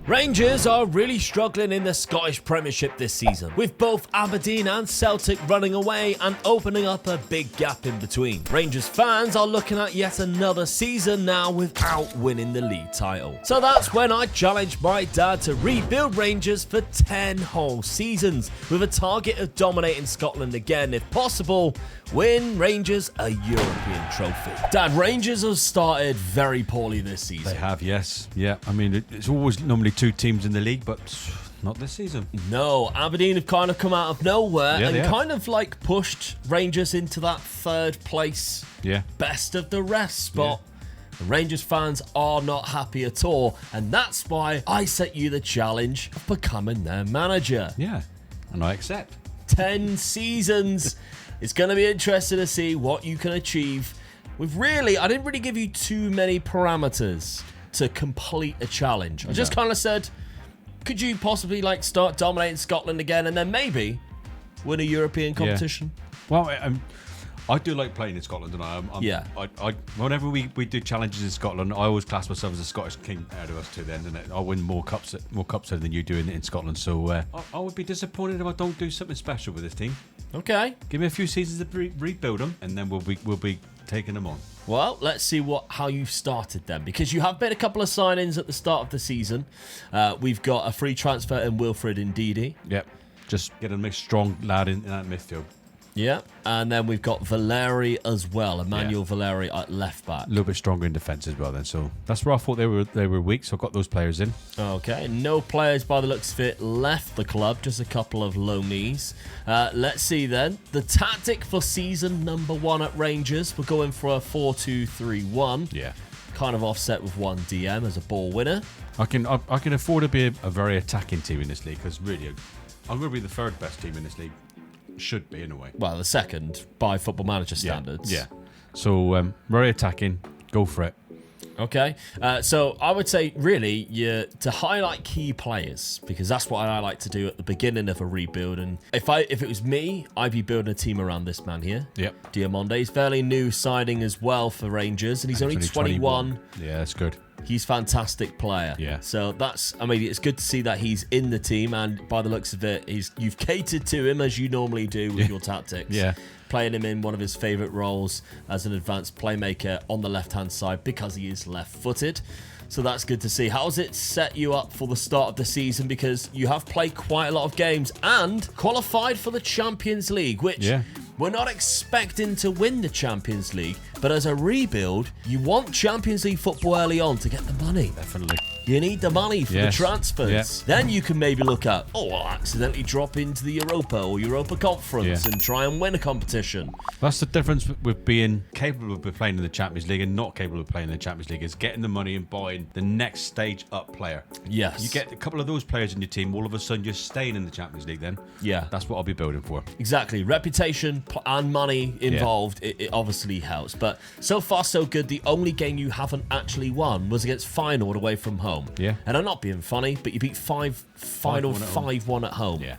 Rangers are really struggling in the Scottish Premiership this season, with both Aberdeen and Celtic running away and opening up a big gap in between. Rangers fans are looking at yet another season now without winning the league title. So that's when I challenged my dad to rebuild Rangers for 10 whole seasons, with a target of dominating Scotland again, if possible, win Rangers a European trophy. Dad, Rangers have started very poorly this season. They have, yes. Yeah, I mean, it's always normally two teams in the league, but not this season. No, Aberdeen have kind of come out of nowhere Yeah, and they have. kind of like pushed Rangers into that third place, Yeah. best of the rest spot. The Rangers fans are not happy at all, and that's why I set you the challenge of becoming their manager. Yeah, and I accept. 10 seasons. It's going to be interesting to see what you can achieve. I didn't really give you too many parameters to complete a challenge. I just kind of said, could you possibly like start dominating Scotland again and then maybe win a European competition? Well, I do like playing in Scotland, and I whenever we do challenges in Scotland, I always class myself as a Scottish king out of us two. Then, and I win more cups than you do in Scotland. So I would be disappointed if I don't do something special with this team. Okay. Give me a few seasons to rebuild them, and then we'll be taking them on. Well, let's see how you've started then, because you have made a couple of signings at the start of the season. We've got a free transfer in Wilfred Ndidi. Yep. Just get a nice strong lad in that midfield. Yeah, and then we've got Valeri as well, Emmanuel Valeri at left back. A little bit stronger in defence as well then, so that's where I thought they were weak, so I got those players in. Okay, no players by the looks of it left the club, just a couple of loanees. Let's see then, the tactic for season number 1 at Rangers, we're going for a 4-2-3-1. Yeah. Kind of offset with one DM as a ball winner. I can afford to be a very attacking team in this league, because really, I'm going to be the third best team in this league. Should be, in a way. Well, the second by Football Manager standards. Yeah. So, very attacking. Go for it. Okay. So I would say, really, to highlight key players, because that's what I like to do at the beginning of a rebuild. And if it was me, I'd be building a team around this man here. Yep. Diamonde. He's fairly new signing as well for Rangers, and he's only 21. Yeah, that's good. He's a fantastic player. Yeah. So it's good to see that he's in the team, and by the looks of it, you've catered to him as you normally do with your tactics. Yeah. Playing him in one of his favourite roles as an advanced playmaker on the left-hand side because he is left-footed. So that's good to see. How does it set you up for the start of the season? Because you have played quite a lot of games and qualified for the Champions League, which we're not expecting to win the Champions League. But as a rebuild, you want Champions League football early on to get the money. Definitely. You need the money for the transfers. Yes. Then you can maybe look at, I'll accidentally drop into the Europa or Europa Conference and try and win a competition. That's the difference with being capable of playing in the Champions League and not capable of playing in the Champions League, is getting the money and buying the next stage up player. Yes. You get a couple of those players in your team, all of a sudden you're staying in the Champions League then. Yeah. That's what I'll be building for. Exactly. Reputation and money involved, it obviously helps. But so far, so good. The only game you haven't actually won was against Feyenoord away from home. Yeah. And I'm not being funny, but you beat Feyenoord 5-1 at home. Yeah.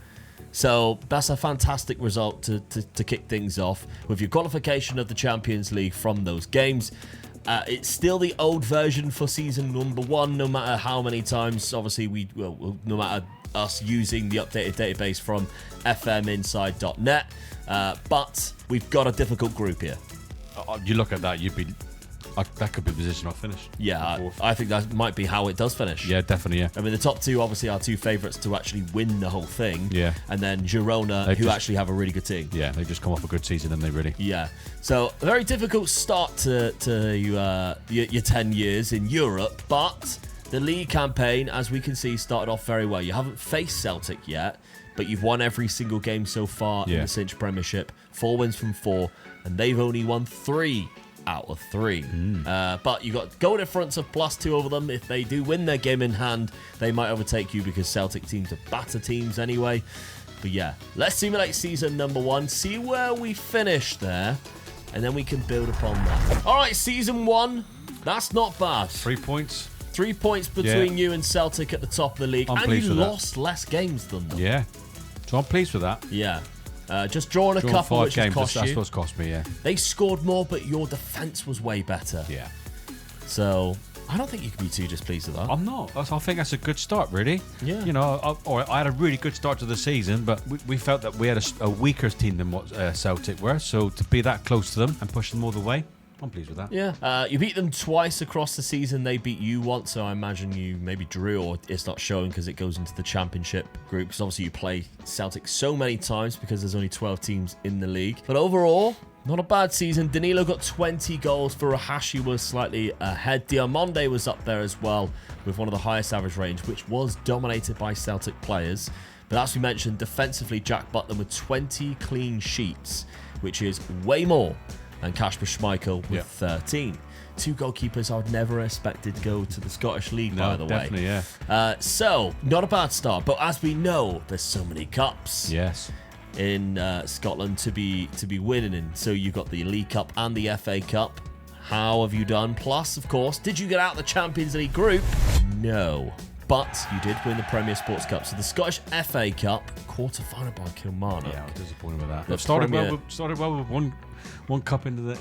So that's a fantastic result to kick things off with your qualification of the Champions League from those games. It's still the old version for season number 1, no matter how many times, obviously, no matter us using the updated database from fminside.net. But we've got a difficult group here. You look at that, that could be the position I'll finish. Yeah, I think that might be how it does finish. Yeah, definitely, yeah. I mean, the top two obviously are two favourites to actually win the whole thing. Yeah. And then Girona, who actually have a really good team. Yeah, they've just come off a good season, and they really. Yeah. So, a very difficult start to your 10 years in Europe, but the league campaign, as we can see, started off very well. You haven't faced Celtic yet, but you've won every single game so far in the Cinch Premiership. 4 wins from 4, and they've only won 3 out of 3. But you got goal difference of +2 over them. If they do win their game in hand, they might overtake you because Celtic teams are batter teams anyway. But yeah, let's simulate season number 1, see where we finish there, and then we can build upon that. All right, season 1, that's not bad. 3 points. 3 points between you and Celtic at the top of the league, and you lost less games than them. Yeah, so I'm pleased with that. Yeah. Just drawing a couple, 5 which has games, cost that's you. what's cost me, yeah. They scored more, but your defence was way better. Yeah. So I don't think you can be too displeased with that. I'm not. I think that's a good start, really. Yeah. You know, I had a really good start to the season, but we felt that we had a weaker team than what Celtic were. So to be that close to them and push them all the way, I'm pleased with that. Yeah. You beat them twice across the season. They beat you once, so I imagine you maybe drew, or it's not showing because it goes into the championship group. Because obviously you play Celtic so many times because there's only 12 teams in the league. But overall, not a bad season. Danilo got 20 goals. Furuhashi was slightly ahead. Diamonde was up there as well with one of the highest average range, which was dominated by Celtic players. But as we mentioned, defensively, Jack Butland with 20 clean sheets, which is way more than Kasper Schmeichel with 13. Two goalkeepers I would never expected to go to the Scottish League, by the way. Definitely, yeah. So, not a bad start. But as we know, there's so many cups in Scotland to be winning in. So you've got the League Cup and the FA Cup. How have you done? Plus, of course, did you get out the Champions League group? No. But you did win the Premier Sports Cup. So the Scottish FA Cup, quarter-final by Kilmarnock. Yeah, I was disappointed with that. They've started well with one cup into the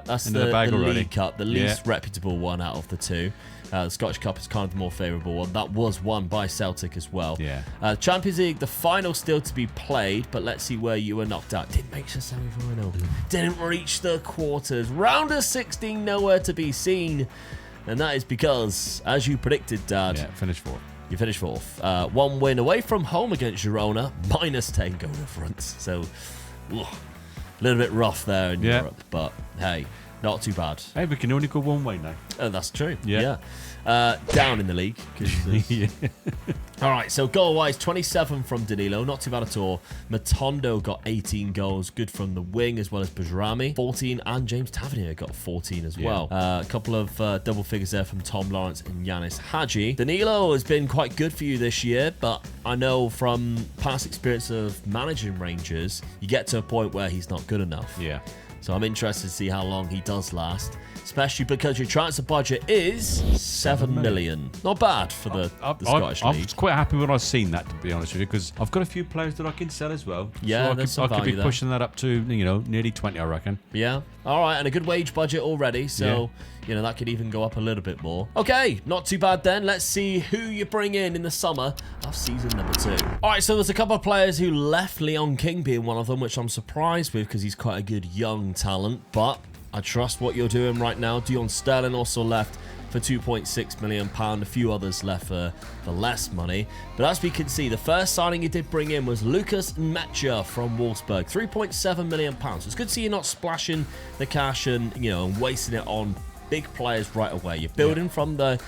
that's into the bag already. League Cup, the least reputable one out of the two. The Scottish Cup is kind of the more favourable one. That was won by Celtic as well. Yeah. Champions League, the final still to be played, but let's see where you were knocked out. Didn't make the semi-final. Didn't reach the quarters. Round of 16, nowhere to be seen. And that is because, as you predicted, Dad, finished fourth. You finished fourth. One win away from home against Girona, minus 10 goal difference. So, a little bit rough there in Europe, but hey, not too bad. Hey, we can only go one way now. That's true. Yeah. Down in the league. All right, so goal-wise, 27 from Danilo. Not too bad at all. Matondo got 18 goals. Good from the wing, as well as Bajrami. 14, and James Tavernier got 14 as well. A couple of double figures there from Tom Lawrence and Yanis Hadji. Danilo has been quite good for you this year, but I know from past experience of managing Rangers, you get to a point where he's not good enough. Yeah. So I'm interested to see how long he does last, especially because your transfer budget is 7 million. Not bad for the Scottish League. I was quite happy when I've seen that, to be honest with you, because I've got a few players that I can sell as well. Yeah, so I could be pushing that up to nearly 20, I reckon. Yeah. All right, and a good wage budget already, so that could even go up a little bit more. Okay, not too bad then. Let's see who you bring in the summer of season number 2. All right, so there's a couple of players who left, Leon King being one of them, which I'm surprised with because he's quite a good young talent, but I trust what you're doing right now. Dion Sterling also left for £2.6 million. A few others left for less money. But as we can see, the first signing you did bring in was Lucas Metja from Wolfsburg. £3.7 million. It's good to see you not splashing the cash and wasting it on big players right away. You're building from the,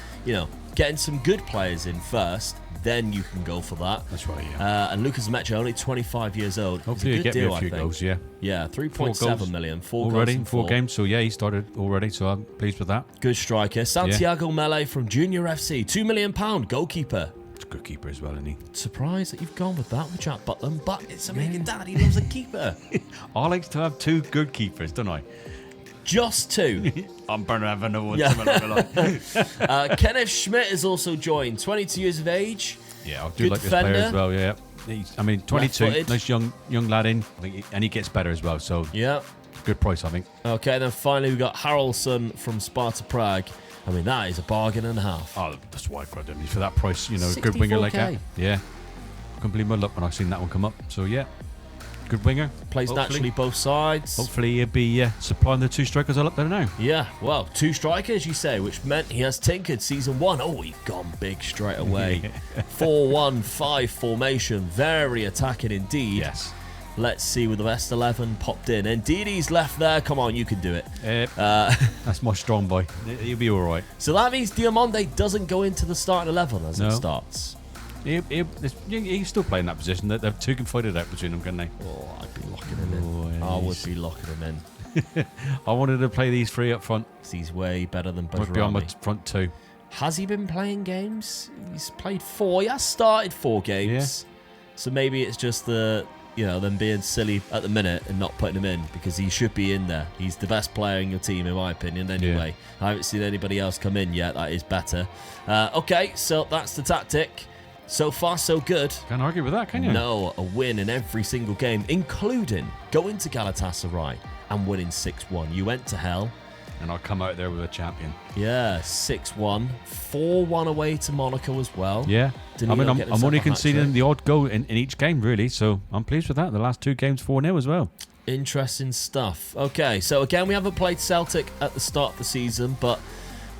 getting some good players in first. Then you can go for that. That's right, yeah. And Lucas Metja, only 25 years old. Hopefully you get me a few goals, yeah. Yeah, 3.7 million. 4 already, goals 4 games. So, yeah, he started already, so I'm pleased with that. Good striker. Santiago Mele from Junior FC. £2 million goalkeeper. It's a good keeper as well, isn't he? Surprised that you've gone with that with Jack Butland, but it's amazing, Dad. He loves a keeper. I like to have 2 good keepers, don't I? Just 2. I'm burning to have another one. Kenneth Schmidt has also joined. 22 years of age. Yeah, I do like this player as well. Yeah, 22, nice young lad in, and he gets better as well. So good price, I think. Okay, then finally we got Haraldsson from Sparta Prague. I mean, that is a bargain and a half. Oh, that's why I grabbed him. For that price, a good winger like that. Yeah, couldn't believe my luck when I seen that one come up. So yeah. Good winger. Plays naturally both sides. Hopefully he'll be supplying the 2 strikers all up there now. Yeah, well, 2 strikers, you say, which meant he has tinkered season 1. Oh, he's gone big straight away. 4-1-5 formation. Very attacking indeed. Yes. Let's see with the best 11 popped in. And Didi's left there. Come on, you can do it. That's my strong boy. He'll be all right. So that means Diamonde doesn't go into the starting 11 as it starts. He's still playing that position. They're 2 can fight it out between them, can't they? Oh, I'd be locking him in. I would be locking him in. I wanted to play these 3 up front. He's way better than Bajrami. I'd be on my front 2. Has he been playing games? He's played 4. He has started 4 games. Yeah. So maybe it's just them being silly at the minute and not putting him in because he should be in there. He's the best player in your team, in my opinion, anyway. Yeah. I haven't seen anybody else come in yet that is better. Okay, so that's the tactic. So far, so good. Can't argue with that, can you? No, a win in every single game, including going to Galatasaray and winning 6-1. You went to hell, and I'll come out there with a champion. Yeah, 6-1. 4-1 away to Monaco as well. Yeah. Danilo I mean, I'm only conceding the odd goal in each game, really, so I'm pleased with that. The last 2 games, 4-0 as well. Interesting stuff. Okay, so again, we haven't played Celtic at the start of the season, but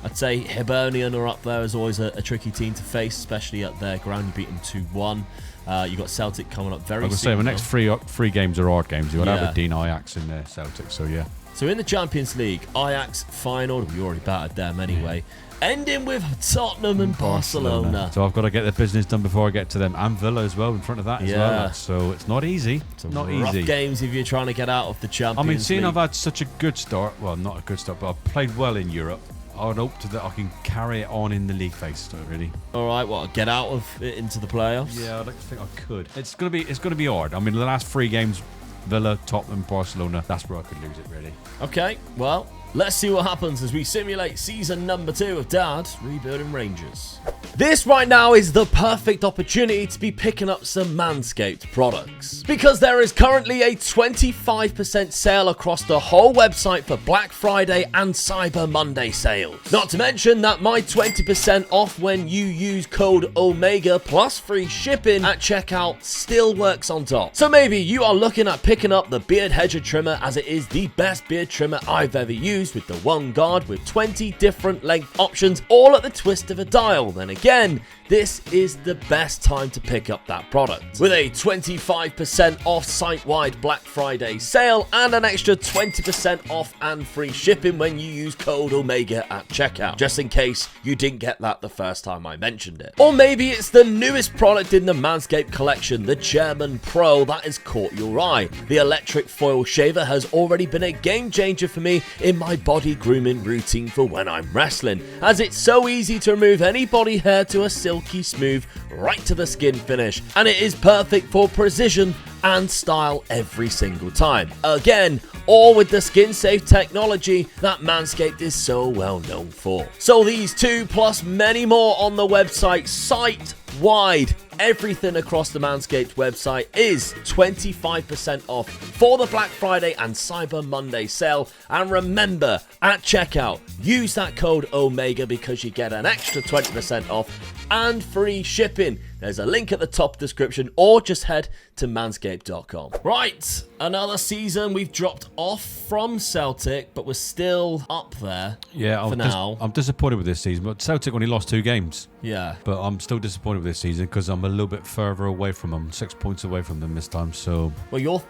I'd say Hibernian are up there as always a tricky team to face, especially at their ground. You beat them 2-1. You got Celtic coming up very soon. I was saying, the next three games are hard games. You've got Aberdeen, Ajax, and Celtic, so yeah. So in the Champions League, Ajax final, we already battered them anyway, ending with Tottenham and Barcelona. So I've got to get the business done before I get to them, and Villa as well in front of that as well. So it's not easy. It's not rough easy. Games if you're trying to get out of the Champions League. Seeing I've had such a good start, well, not a good start, but I've played well in Europe. I would hope that I can carry it on in the league phase, really. All right, get out of it into the playoffs? Yeah, I'd like to think I could. It's gonna be hard. I mean, the last 3 games, Villa, Tottenham, Barcelona, that's where I could lose it, really. Okay, well, let's see what happens as we simulate season number 2 of Dad Rebuilding Rangers. This right now is the perfect opportunity to be picking up some Manscaped products, because there is currently a 25% sale across the whole website for Black Friday and Cyber Monday sales. Not to mention that my 20% off when you use code OMEGA plus free shipping at checkout still works on top. So maybe you are looking at picking up the Beard Hedger trimmer, as it is the best beard trimmer I've ever used, with the one guard with 20 different length options, all at the twist of a dial. Then again, this is the best time to pick up that product. With a 25% off site-wide Black Friday sale and an extra 20% off and free shipping when you use code OMEGA at checkout, just in case you didn't get that the first time I mentioned it. Or maybe it's the newest product in the Manscaped collection, the Chairman Pro, that has caught your eye. The electric foil shaver has already been a game changer for me in my body grooming routine for when I'm wrestling, as it's so easy to remove any body hair to a silky smooth right to the skin finish, and it is perfect for precision and style every single time. Again, all with the skin safe technology that Manscaped is so well known for. So these 2 plus many more on the website, site wide, everything across the Manscaped website is 25% off for the Black Friday and Cyber Monday sale. And remember, at checkout, use that code OMEGA because you get an extra 20% off and free shipping. There's a link at the top description, or just head to manscaped.com. Right, another season. We've dropped off from Celtic, but we're still up there for now. I'm disappointed with this season, but Celtic only lost 2 games. Yeah. But I'm still disappointed with this season because I'm a little bit further away from them, 6 points away from them this time. So, well,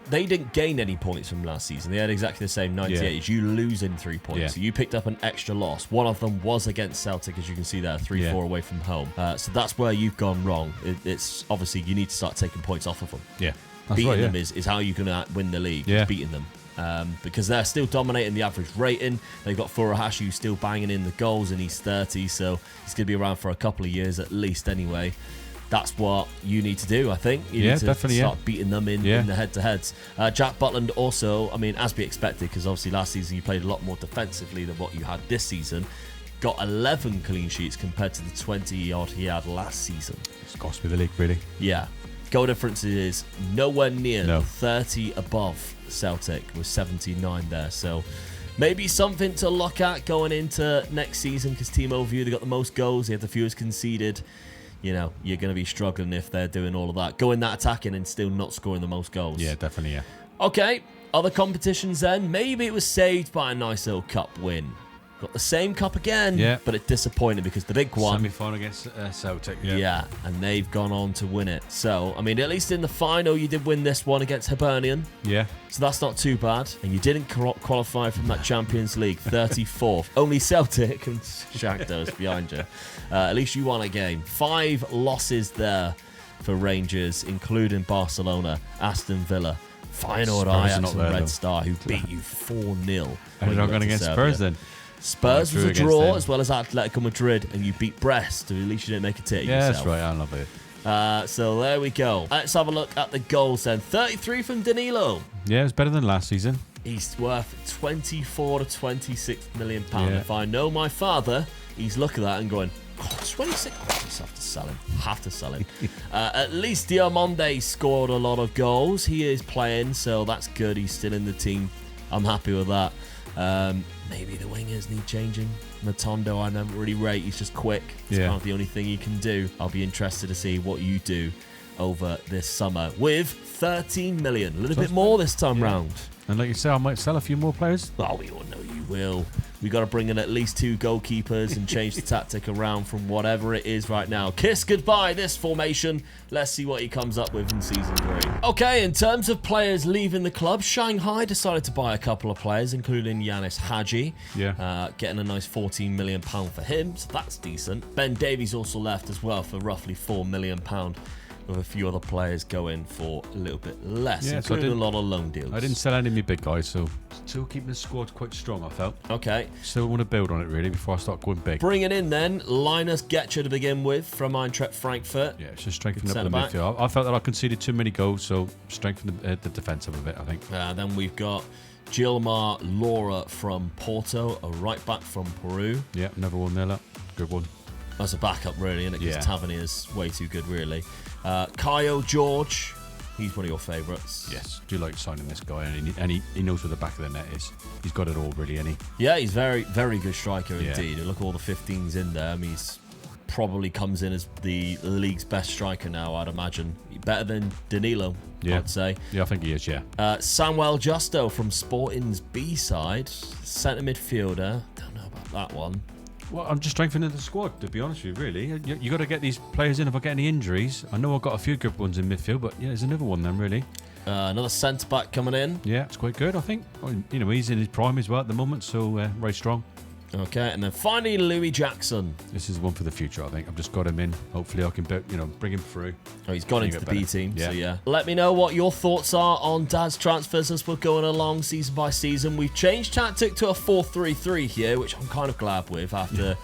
they didn't gain any points from last season. They had exactly the same 98. You losing 3 points. Yeah. So you picked up an extra loss. One of them was against Celtic, as you can see there, 3-4 away from home. So that's where you've gone wrong. It's obviously you need to start taking points off of them. Yeah. Beating them is how you're going to win the league. Yeah. Beating them. Because they're still dominating the average rating. They've got Furuhashi who's still banging in the goals, and he's 30, so he's going to be around for a couple of years at least anyway. That's what you need to do, I think. You need to start beating them in the head-to-heads. Jack Butland also, as we expected, because obviously last season you played a lot more defensively than what you had this season, got 11 clean sheets compared to the 20-odd he had last season. It's cost me the league, really. Yeah. Goal difference is nowhere near 30 above Celtic with 79 there. So maybe something to look at going into next season, because Team Overview, they got the most goals, they have the fewest conceded. You're going to be struggling if they're doing all of that. Going that attacking and still not scoring the most goals. Yeah, definitely, yeah. Okay, other competitions then. Maybe it was saved by a nice little cup win. Got the same cup again, but it disappointed because the big one... Semi-final against Celtic, Yeah, and they've gone on to win it. So, at least in the final, you did win this one against Hibernian. Yeah. So that's not too bad. And you didn't qualify from that Champions League, 34th. Only Celtic and Shakhtar's behind you. At least you won a game. 5 losses there for Rangers, including Barcelona, Aston Villa, Feyenoord, Ajax and Red Star, who beat you 4-0. And you're not going against Spurs then? Spurs was a draw, as well as Atletico Madrid, and you beat Brest, so at least you didn't make a tit of yourself. That's right, I love it. So there we go. Let's have a look at the goals then. 33 from Danilo. Yeah, it's better than last season. He's worth 24 to 26 million pounds. If I know my father, he's looking at that and going, 26. I just have to sell him. At least Diamonde scored a lot of goals. He is playing, so that's good. He's still in the team. I'm happy with that. Maybe the wingers need changing. Matondo, I never really rate. He's just quick. It's kind of the only thing he can do. I'll be interested to see what you do over this summer with 13 million. A little bit more this time round. And like you say, I might sell a few more players. Oh, we all know you will. We got to bring in at least 2 goalkeepers and change the tactic around from whatever it is right now. Kiss goodbye this formation. Let's see what he comes up with in Season 3. Okay, in terms of players leaving the club, Shanghai decided to buy a couple of players, including Yanis Hadji. Getting a nice £14 million for him, so that's decent. Ben Davies also left as well for roughly £4 million. With a few other players going for a little bit less, including a lot of loan deals. I didn't sell any of my big guys, so still keeping the squad quite strong, I felt. Okay. Still want to build on it, really, before I start going big. Bringing in, then, Linus Getcher to begin with from Eintracht Frankfurt. Yeah, it's just strengthening up the midfield. I felt that I conceded too many goals, so strengthen the defence up a bit, I think. Then we've got Gilmar Laura from Porto, a right-back from Peru. Yeah, never won there, look. Good one. That's a backup, really, isn't it? Because Tavernier's way too good, really. Kyle George, he's one of your favourites. Yes, do like signing this guy, and he knows where the back of the net is. He's got it all, really, isn't he? Yeah, he's very, very good striker indeed. Look at all the 15s in there. I mean, he's probably comes in as the league's best striker now, I'd imagine. Better than Danilo, I'd say. Yeah, I think he is, Samuel Justo from Sporting's B side, centre midfielder. Don't know about that one. Well, I'm just strengthening the squad, to be honest with you, really. You got to get these players in if I get any injuries. I know I've got a few good ones in midfield, but there's another one then, really. Another centre-back coming in. Yeah, it's quite good, I think. Well, he's in his prime as well at the moment, so very strong. Okay, and then finally, Louis Jackson. This is one for the future, I think. I've just got him in. Hopefully I can, bring him through. Oh, he's gone into the B team, so yeah. Let me know what your thoughts are on Dad's transfers as we're going along season by season. We've changed tactic to a 4-3-3 here, which I'm kind of glad with after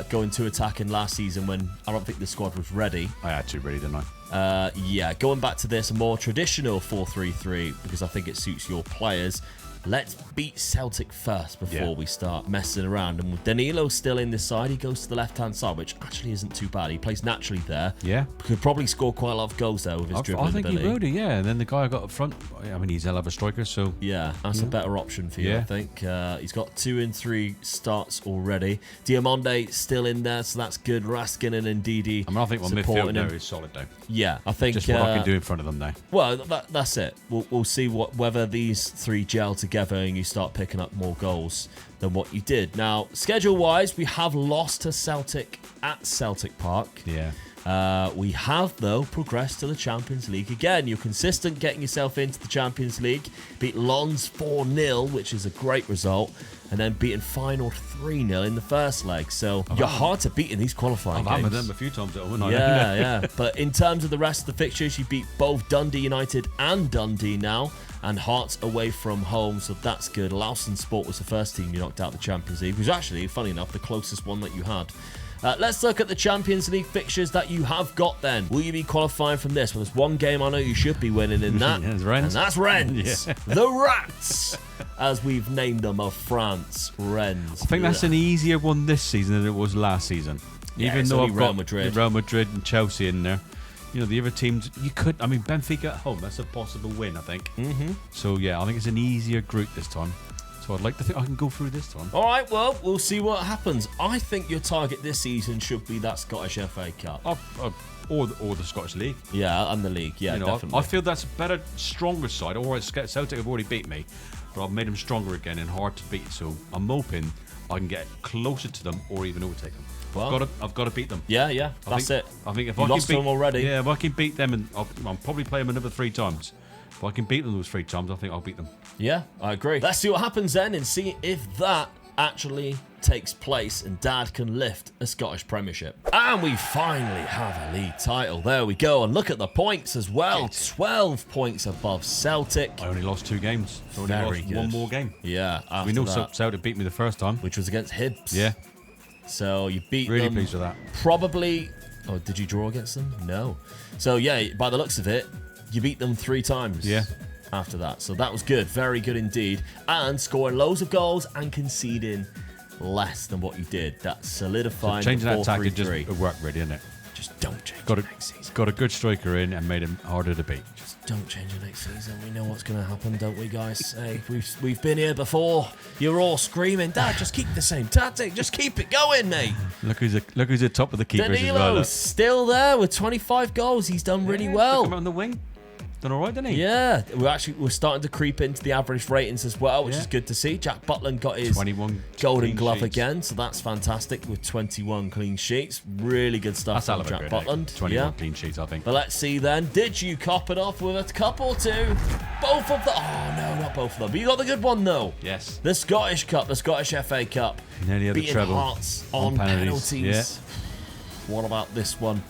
going to attacking last season when I don't think the squad was ready. I had to, really, didn't I? Going back to this more traditional 4-3-3 because I think it suits your players. Let's beat Celtic first before we start messing around. And with Danilo still in this side, he goes to the left-hand side, which actually isn't too bad. He plays naturally there. Yeah. Could probably score quite a lot of goals there with his dribbling ability. I think he will do, yeah. And then the guy I got up front, I mean, he's a hell of a striker, so... Yeah, that's a better option for you, I think. He's got 2 in 3 starts already. Diamonde still in there, so that's good. Raskin and Ndidi. I mean, I think my midfield now is solid, though. Yeah, I think... Just what I can do in front of them now. Well, that's it. We'll see whether these 3 gel together and you start picking up more goals than what you did. Now, schedule-wise, we have lost to Celtic at Celtic Park. Yeah. We have, though, progressed to the Champions League again. You're consistent getting yourself into the Champions League. Beat Lens 4-0, which is a great result. And then beating Feyenoord 3-0 in the first leg. So you're hard to beat in these qualifying games. I've hammered them a few times, haven't I? Yeah. But in terms of the rest of the fixtures, you beat both Dundee United and Dundee now. And Hearts away from home, so that's good. Lausanne Sport was the first team you knocked out the Champions League. It was actually, funny enough, the closest one that you had. Let's look at the Champions League fixtures that you have got then. Will you be qualifying from this? Well, there's one game I know you should be winning in that. It's Rennes. And that's Rennes. The Rats, as we've named them, of France. Rennes. I think that's an easier one this season than it was last season. Even though I've got Real Madrid and Chelsea in there. The other teams, Benfica at home, that's a possible win, I think. Mm-hmm. So, I think it's an easier group this time. So I'd like to think I can go through this time. All right, well, we'll see what happens. I think your target this season should be that Scottish FA Cup. Or the Scottish League. Yeah, and the league, definitely. I feel that's a better, stronger side. All right, Celtic have already beat me, but I've made them stronger again and hard to beat. So I'm hoping I can get closer to them or even overtake them. Well, I've got to beat them. Yeah, that's it. I think if you I lost can beat them already. Yeah, if I can beat them, and I'll probably play them another 3 times. If I can beat them those 3 times, I think I'll beat them. Yeah, I agree. Let's see what happens then and see if that actually takes place and Dad can lift a Scottish Premiership. And we finally have a league title. There we go. And look at the points as well. 12 points above Celtic. I only lost 2 games. Very good. One more game. Yeah. We know Celtic beat me the first time. Which was against Hibs. Yeah. So you beat them. Really pleased with that. Probably... Oh, did you draw against them? No. So, by the looks of it, you beat them 3 times. Yeah. After that. So that was good. Very good indeed. And scoring loads of goals and conceding less than what you did. That's solidifying changing the 4-3-3. that tactic just worked really, didn't it? Just don't change Got it next season. got a good striker in and made him harder to beat. Just don't change it next season. We know what's going to happen, don't we, guys? Hey, we've been here before. You're all screaming, Dad, just keep the same tactic. Just keep it going, mate. Look who's at top of the keepers as well. Danilo's still there with 25 goals. He's done really well. Come on the wing. Done all right, didn't he? Yeah, we're starting to creep into the average ratings as well, which is good to see. Jack Butland got his 21 Golden Glove sheets. again, so that's fantastic with 21 clean sheets. Really good stuff That's from Jack good, Butland. 21 clean sheets, I think. But let's see then. Did you cop it off with a couple too? Both of them? Oh no, not both of them. But you got the good one though. Yes. The Scottish Cup, the Scottish FA Cup. Nearly had the beating treble. Hearts on penalties. Yeah. What about this one?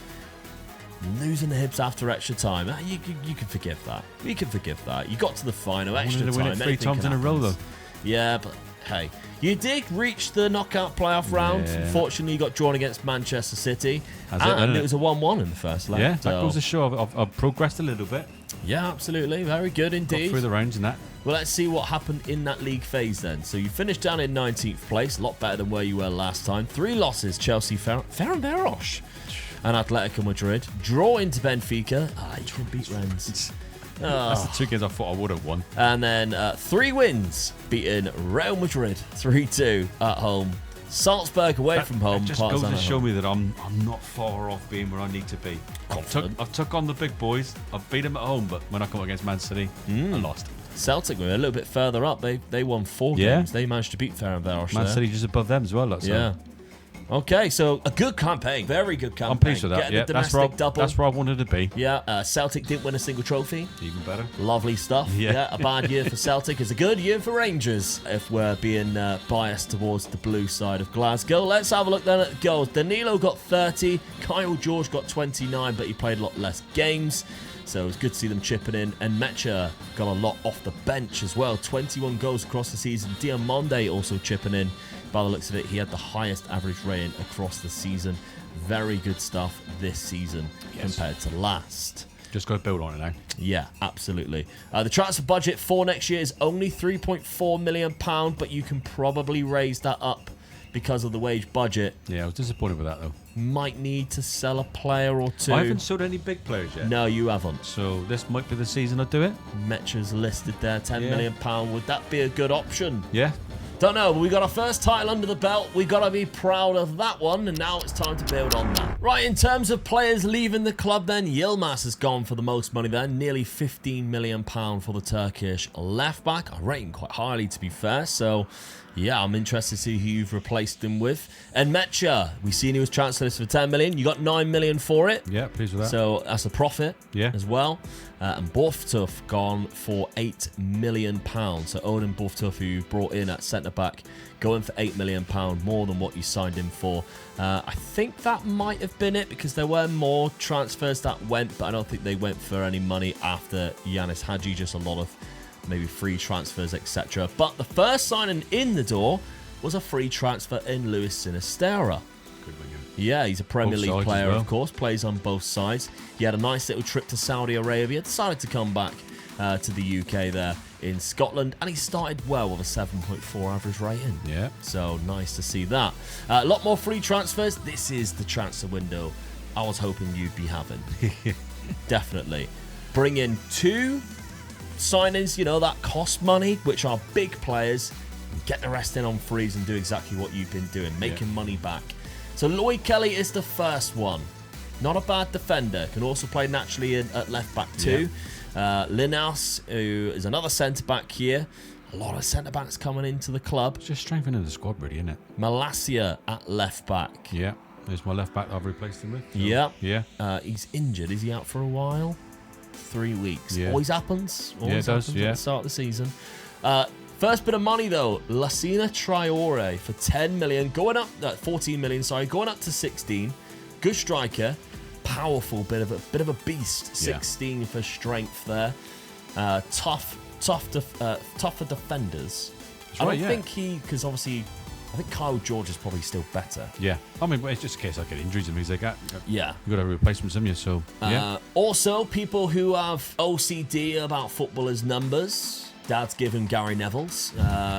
Losing the Hibs after extra time. You can forgive that. You can forgive that. You got to the final, extra Wanted to time. win it 3 anything times can in a row, happen. though. Yeah, but hey, you did reach the knockout playoff round. Yeah. Unfortunately, you got drawn against Manchester City. That's it, and isn't it it? was a 1-1 in the first leg. Yeah, that so- goes to show I've progressed a little bit. Yeah, absolutely. Very good Got indeed. through the rounds and that. Well, let's see what happened in that league phase then. So you finished down in 19th place, a lot better than where you were last time. 3 losses, Chelsea, Ferencváros, and Atletico Madrid. Draw into Benfica. You can beat Rennes. That's the 2 games I thought I would have won. And then 3 wins, beating Real Madrid 3-2 at home. Salzburg away from home. It just Partizan goes to at show home. me that I'm not far off being where I need to be. I've took on the big boys. I've beat them at home, but when I come up against Man City, I lost. Celtic were a little bit further up. They won 4 Yeah. games. They managed to beat Ferencváros Man there. City just above them as well. Look, so. Yeah. Okay, so a good campaign. Very good campaign. I'm pleased with that. Getting Yeah, a that's domestic double. where I wanted to be. Yeah, Celtic didn't win a single trophy. Even better. Lovely stuff. Yeah. A bad year for Celtic is a good year for Rangers, if we're being biased towards the blue side of Glasgow. Let's have a look then at the goals. Danilo got 30, Kyle George got 29, but he played a lot less games. So it was good to see them chipping in. And Mecha got a lot off the bench as well. 21 goals across the season. Diamonde also chipping in. By the looks of it, he had the highest average rating across the season. Very good stuff this season compared to last. Just got to build on it now. Yeah, absolutely. The transfer budget for next year is only £3.4 million, but you can probably raise that up because of the wage budget. Yeah, I was disappointed with that though. Might need to sell a player or 2. I haven't sold any big players yet. No, you haven't. So this might be the season I do it. Metra's listed there, £10 Yeah. million. Would that be a good option? Yeah. Don't know, but we got our first title under the belt. We got to be proud of that one, and now it's time to build on that. Right, in terms of players leaving the club then, Yilmaz has gone for the most money there, nearly £15 million for the Turkish left-back. I rate him quite highly, to be fair, so yeah, I'm interested to see who you've replaced him with. And Mecha, we've seen he was transferred for 10 million. You got 9 million for it. Yeah, pleased with that. So that's a profit as well. And Borftuf gone for £8 million. So Odin Borftuf, who you brought in at centre-back, going for £8 million, more than what you signed him for. I think that might have been it, because there were more transfers that went, but I don't think they went for any money after Yanis Hadji, just a lot of maybe free transfers, etc. But the first signing in the door was a free transfer in Luis Sinisterra. Good winger. Yeah, he's a Premier Both League sides player, as well. of course, plays on both sides. He had a nice little trip to Saudi Arabia, decided to come back to the UK there in Scotland, and he started well with a 7.4 average rating. Yeah. So nice to see that. A lot more free transfers. This is the transfer window I was hoping you'd be having. Definitely. Bring in 2 signings, that cost money, which are big players, and get the rest in on frees and do exactly what you've been doing, making money back. So Lloyd Kelly is the first one. Not a bad defender. Can also play naturally at left back too. Linas, who is another centre back here. A lot of centre backs coming into the club. It's just strengthening the squad, really, isn't it? Malacia at left back. Yeah. There's my left back that I've replaced him with. So, Yeah. Yeah. He's injured. Is he out for a while? 3 weeks. Yeah. Always happens. Yeah, it does, At yeah. the start of the season. First bit of money though, Lassina Traore for 10 million, going up 14 million, sorry, going up to 16. Good striker, powerful, bit of a beast. 16 for strength there. Tougher defenders. That's I right, don't think because obviously, I think Kyle George is probably still better. Yeah. I mean, it's just in case I get injuries and things like that. Yeah. You've got to replace them, haven't you? So, yeah. Also, people who have OCD about footballers' numbers. Dad's given Gary Neville's.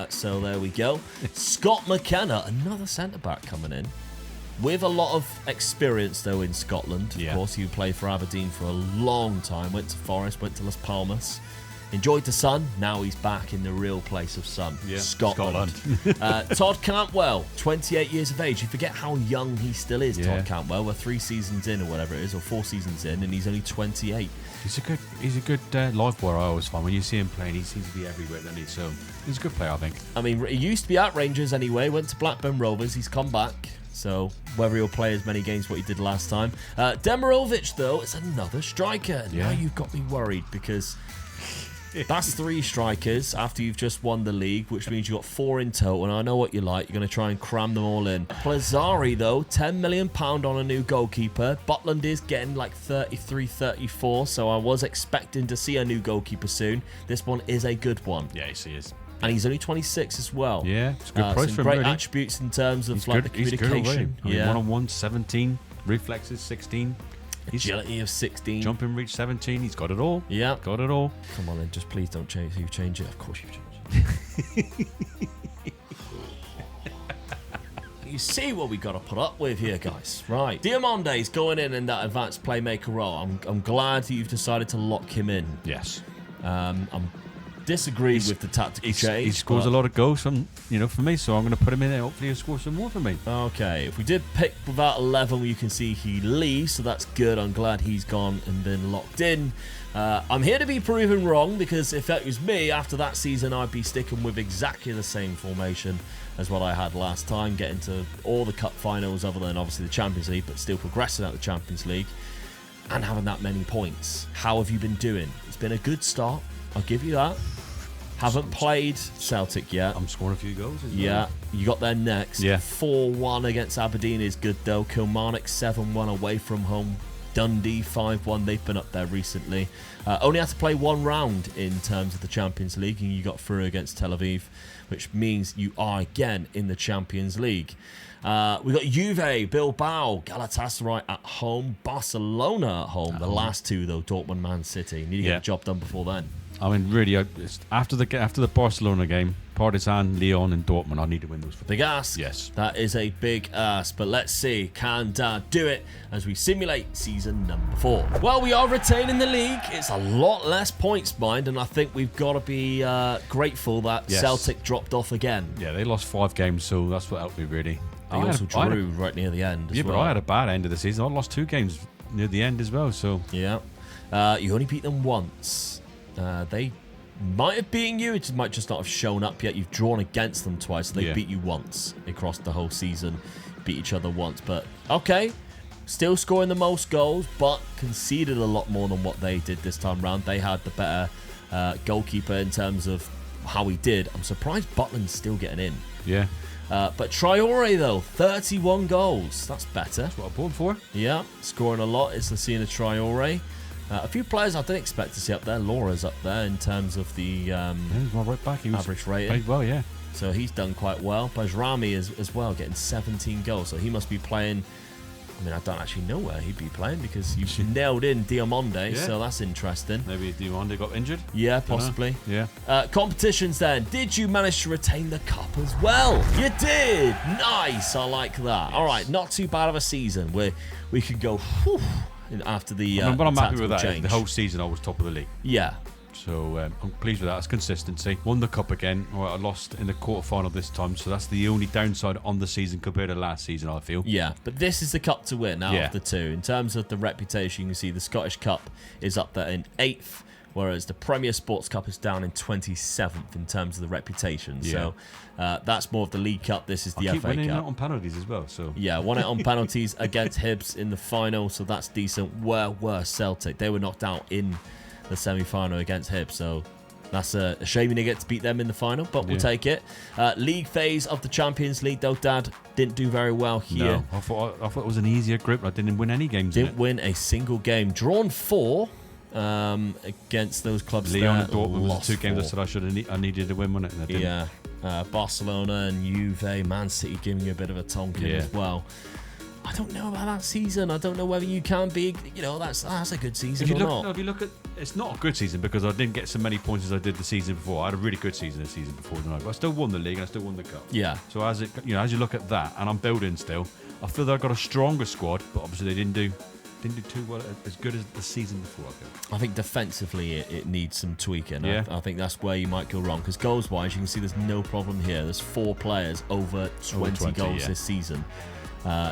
So there we go. Scott McKenna, another centre-back coming in. with a lot of experience, though, in Scotland. Of course, he played for Aberdeen for a long time, went to Forest, went to Las Palmas. Enjoyed the sun. Now he's back in the real place of sun, Scotland. Todd Cantwell, 28 years of age. You forget how young he still is, Todd Cantwell. We're 3 seasons in or whatever it is, or 4 seasons in, and he's only 28. He's a good live wire, I always find. When you see him playing, he seems to be everywhere, doesn't he? So he's a good player, I think. I mean, he used to be at Rangers anyway, went to Blackburn Rovers. He's come back. So whether he'll play as many games what he did last time. Demirovic, though, is another striker. Now you've got me worried because... that's 3 strikers after you've just won the league, which means you've got 4 in total, and I know what you like. You're going to try and cram them all in. Plazzari, though, £10 million on a new goalkeeper. Butland is getting like 33, 34, so I was expecting to see a new goalkeeper soon. This one is a good one. Yes, he is. And he's only 26 as well. Yeah, it's a good price for him, great really. attributes in terms of the communication. He's good one-on-one, 17. Reflexes, 16. Agility of 16. Jumping reach 17. He's got it all. Yeah. Got it all. Come on then, just please don't change. You change it. Of course you change it. You see what we got to put up with here, guys. Right. Diamonde's going in that advanced playmaker role. I'm glad that you've decided to lock him in. Yes. I'm disagreed with the tactical change. He scores a lot of goals for me, so I'm going to put him in there. Hopefully he'll score some more for me. Okay, if we did pick without 11, you can see he leaves, so that's good. I'm glad he's gone and been locked in. I'm here to be proven wrong, because if that was me, after that season, I'd be sticking with exactly the same formation as what I had last time, getting to all the cup finals other than obviously the Champions League, but still progressing out the Champions League and having that many points. How have you been doing? It's been a good start, I'll give you that. Haven't played Celtic yet. I'm scoring a few goals as well. Yeah, you got there next. Yeah. 4-1 against Aberdeen is good, though. Kilmarnock 7-1 away from home. Dundee 5-1. They've been up there recently. Only had to play 1 round in terms of the Champions League, and you got through against Tel Aviv, which means you are again in the Champions League. We got Juve, Bilbao, Galatasaray at home, Barcelona at home. The last 2, though, Dortmund, Man City. Need to get the job done before then. I mean, really, after the Barcelona game, Partizan, Lyon, and Dortmund, I need to win those. Big ask. Yes. That is a big ask, but let's see, can Dad do it as we simulate season number 4? Well, we are retaining the league. It's a lot less points, mind, and I think we've got to be grateful that Celtic dropped off again. Yeah, they lost 5 games, so that's what helped me, really. They also drew right near the end as well. But I had a bad end of the season. I lost 2 games near the end as well, so... Yeah. You only beat them once. They might have beaten you. It might just not have shown up yet. You've drawn against them twice. So they beat you once across the whole season. Beat each other once. But, okay. Still scoring the most goals, but conceded a lot more than what they did this time round. They had the better goalkeeper in terms of how he did. I'm surprised Butland's still getting in. Yeah. But Traore, though, 31 goals. That's better. That's what I bought for. Yeah, scoring a lot. It's Lassina Traore. A few players I didn't expect to see up there. Laura's up there in terms of the he's my right back. He was average rating. Played well, yeah. So he's done quite well. Bajrami as well, getting 17 goals. So he must be playing. I mean, I don't actually know where he'd be playing because you've nailed in Diamonde, so that's interesting. Maybe Diamonde got injured? Yeah, possibly. Yeah. Competitions then. Did you manage to retain the cup as well? You did! Nice! I like that. Yes. All right, not too bad of a season where we could go after the but I'm happy with that. Change. The whole season I was top of the league. Yeah. So I'm pleased with that. It's consistency. Won the cup again. All right, I lost in the quarterfinal this time, so that's the only downside on the season compared to last season, I feel. Yeah, but this is the cup to win out of the 2. In terms of the reputation, you can see the Scottish Cup is up there in 8th, whereas the Premier Sports Cup is down in 27th in terms of the reputation. Yeah. So that's more of the League Cup. This is the FA Cup. I keep winning out on penalties as well. So yeah, won it on penalties against Hibs in the final, so that's decent. Where were Celtic? They were knocked out in the semi-final against Hibs, so that's a shame you didn't get to beat them in the final, but we'll take it. League phase of the Champions League, though, Dad didn't do very well here. No, I thought it was an easier group. I didn't win any games. Didn't win a single game. Drawn 4 against those clubs. Lyon and Dortmund was the 2 games I said I needed to win, wasn't it? And I didn't. Yeah. Barcelona and Juve, Man City giving you a bit of a tonkin as well. I don't know about that season. I don't know whether you can be, that's a good season or not. If you look at, it's not a good season because I didn't get so many points as I did the season before. I had a really good season the season before, didn't I? But I still won the league and I still won the cup. Yeah. So as you look at that, and I'm building still, I feel they've got a stronger squad, but obviously they didn't do too well, as good as the season before, I feel. I think defensively it needs some tweaking. Yeah. I think that's where you might go wrong, because goals-wise, you can see there's no problem here. There's 4 players over 20 goals this season,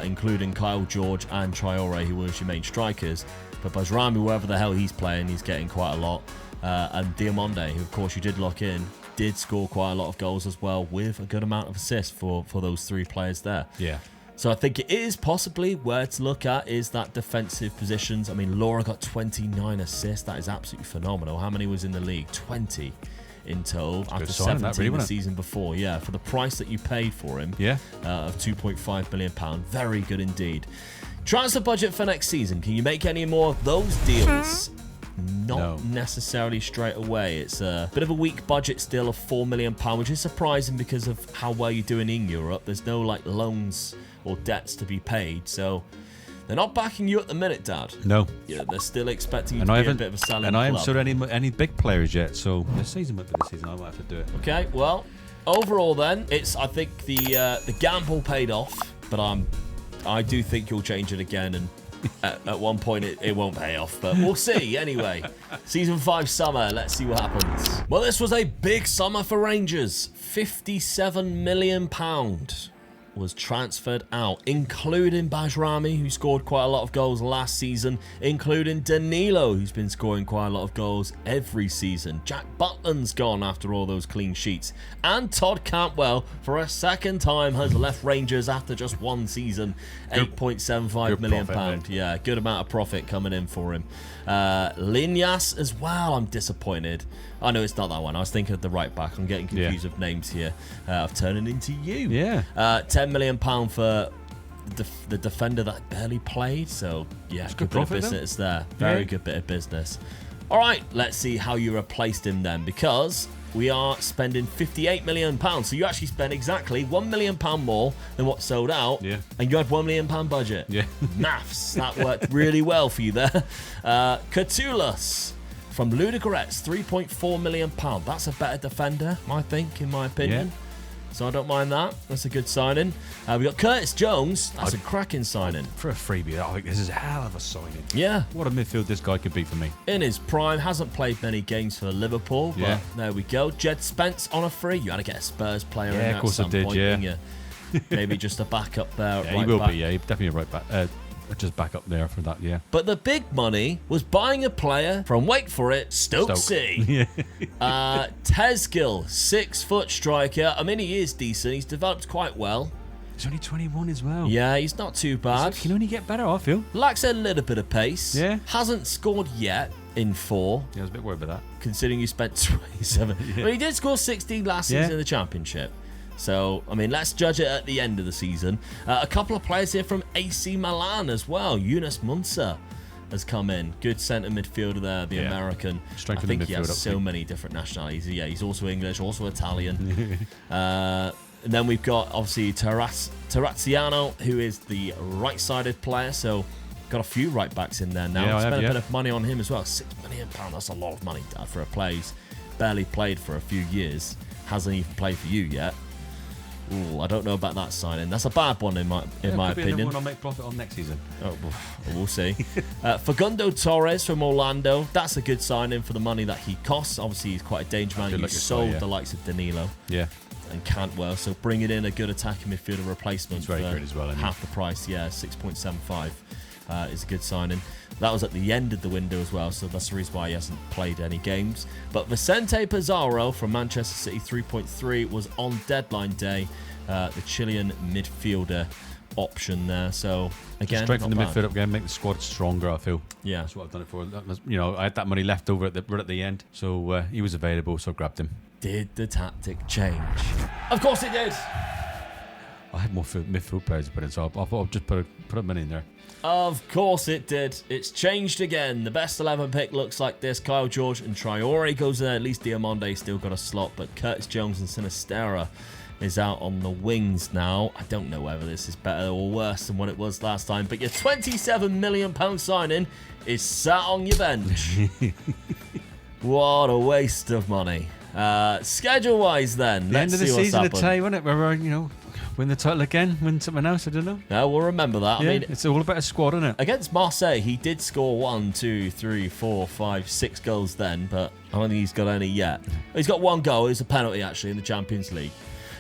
including Kyle George and Traore, who was your main strikers. But Bajrami, wherever the hell he's playing, he's getting quite a lot. And Diomande, who of course you did lock in, did score quite a lot of goals as well, with a good amount of assists for those 3 players there. Yeah. So I think it is possibly where to look at is that defensive positions. I mean, Laura got 29 assists. That is absolutely phenomenal. How many was in the league? 20 in total after 17 the season before. Yeah, for the price that you paid for him, of £2.5 million. Very good indeed. Transfer budget for next season. Can you make any more of those deals? Not necessarily straight away. It's a bit of a weak budget still of £4 million, which is surprising because of how well you're doing in Europe. There's no like loans or debts to be paid, so they're not backing you at the minute, Dad. No. Yeah, they're still expecting you to be a bit of a selling And I haven't club. sold any big players yet, so this season might be the season I might have to do it. Okay, well, overall then, I think the gamble paid off, but I do think you'll change it again, and at one point it won't pay off, but we'll see. Anyway, season 5 summer, let's see what happens. Well, this was a big summer for Rangers. £57 million was transferred out, including Bajrami, who scored quite a lot of goals last season, including Danilo, who's been scoring quite a lot of goals every season. Jack Butland's gone after all those clean sheets, and Todd Cantwell, for a second time, has left Rangers after just 1 season. £8.75 million. Yeah, good amount of profit coming in for him. Linas as well. I'm disappointed. I know it's not that one. I was thinking of the right back. I'm getting confused with names here. Of turning into you. Yeah. £10 million for the defender that barely played. So yeah, good bit of business there. Very good bit of business. All right, let's see how you replaced him then, because we are spending £58 million. So you actually spent exactly £1 million more than what sold out. Yeah. And you had £1 million budget. Yeah. Maths. That worked really well for you there. Catullus from Ludogorets, £3.4 million. That's a better defender, I think, in my opinion. Yeah. So I don't mind that. That's a good signing. We got Curtis Jones. That's a cracking signing. For a freebie, I think this is a hell of a signing. Yeah. What a midfield this guy could be for me. In his prime, hasn't played many games for Liverpool, but there we go. Jed Spence on a free. You had to get a Spurs player in there at some point, didn't you? Maybe just a backup there. Yeah, he will be. Yeah, definitely a right back. Just back up there for that, yeah. But the big money was buying a player from, wait for it, Stoke City. Tezgil, 6-foot striker. I mean, he is decent. He's developed quite well. He's only 21 as well. Yeah, he's not too bad. He can only get better, I feel. Lacks a little bit of pace. Yeah. Hasn't scored yet in 4. Yeah, I was a bit worried about that. Considering you spent 27. But he did score 16 last season in the Championship. So, I mean, let's judge it at the end of the season. A couple of players here from AC Milan as well. Yunus Munsa has come in. Good centre midfielder there, the American. I think he has so many different nationalities. Yeah, he's also English, also Italian. And then we've got, obviously, Terraziano, who is the right-sided player. So, got a few right-backs in there now. Spent a bit of money on him as well. £6 million, that's a lot of money, Dad, for a player who's barely played for a few years. Hasn't even played for you yet. Ooh, I don't know about that signing. That's a bad one in my opinion. One I'll make profit on next season. Oh, we'll see. Facundo Torres from Orlando. That's a good signing for the money that he costs. Obviously, he's quite a danger man. You sold the likes of Danilo and Cantwell, so bringing in a good attacking midfielder replacement for very good as well, half the price. Yeah, 6.75 is a good signing. That was at the end of the window as well, so that's the reason why he hasn't played any games. But Vicente Pizarro from Manchester City, 3.3, was on deadline day, the Chilean midfielder option there. So, again, strengthen the midfield up again, make the squad stronger, I feel. Yeah. That's what I've done it for. You know, I had that money left over right at the end, so he was available, so I grabbed him. Did the tactic change? Of course it did! I had more midfield players to put in, so I thought I'd just put a money in there. Of course it did. It's changed again. The best 11 pick looks like this. Kyle George and Traore goes there. At least Diomande still got a slot, but Curtis Jones and Sinistera is out on the wings now. I don't know whether this is better or worse than what it was last time, but your £27 million signing is sat on your bench. What a waste of money. Schedule-wise then, the let's end of the see what's season happened. to tell you, wasn't it? Where, win the title again, win something else, I don't know. No, we'll remember that. Yeah, I mean, it's all about a squad, isn't it? Against Marseille, he did score 1, 2, 3, 4, 5, 6 goals then, but I don't think he's got any yet. He's got 1 goal. It was a penalty, actually, in the Champions League.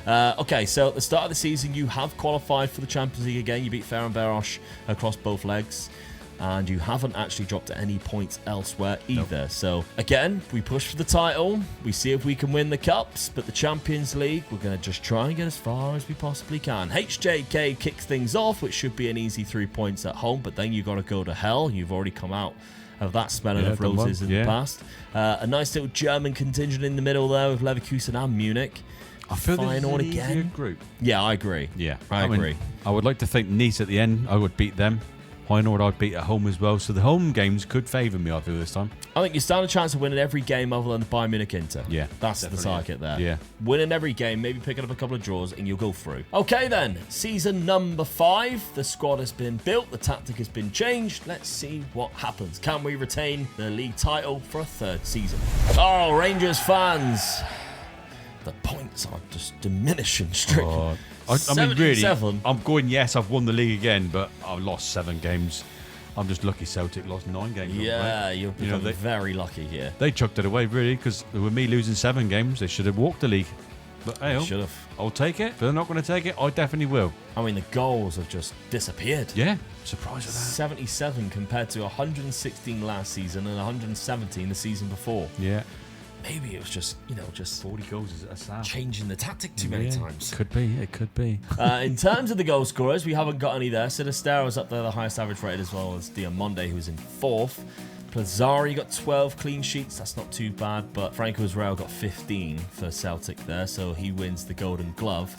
Okay, so at the start of the season, you have qualified for the Champions League again. You beat Ferencváros across both legs. And you haven't actually dropped any points elsewhere either. Nope. So, again, we push for the title. We see if we can win the Cups. But the Champions League, we're going to just try and get as far as we possibly can. HJK kicks things off, which should be an easy 3 points at home. But then you've got to go to hell. You've already come out of that smelling of roses in the past. A nice little German contingent in the middle there with Leverkusen and Munich. I feel this is an easier group. Yeah, I agree. Yeah, I agree. I would like to think Nice at the end, I would beat them. Feyenoord I'd beat at home as well, so the home games could favour me, I feel, this time. I think you stand a chance of winning every game other than the Bayern Munich Inter. Yeah. That's the target there. Yeah. Winning every game, maybe picking up a couple of draws, and you'll go through. Okay then, season number 5. The squad has been built, the tactic has been changed. Let's see what happens. Can we retain the league title for a 3rd season? Oh, Rangers fans. The points are just diminishing strictly. Oh. I mean, really, I'm going, yes, I've won the league again, but I've lost 7 games. I'm just lucky Celtic lost 9 games. Yeah, you're very lucky here. They chucked it away, really, because with me losing 7 games, they should have walked the league. But hey, should have. I'll take it. If they're not going to take it, I definitely will. I mean, the goals have just disappeared. Yeah, surprised at that. 77 compared to 116 last season and 117 the season before. Yeah. Maybe it was just, just 40 goals is a sad. Changing the tactic too many times. Could be. It could be. In terms of the goal scorers, we haven't got any there. Sinisterra was up there, the highest average rated, as well as Diamonde, who was in 4th. Plazzari got 12 clean sheets. That's not too bad, but Franco Israel got 15 for Celtic there, so he wins the Golden Glove.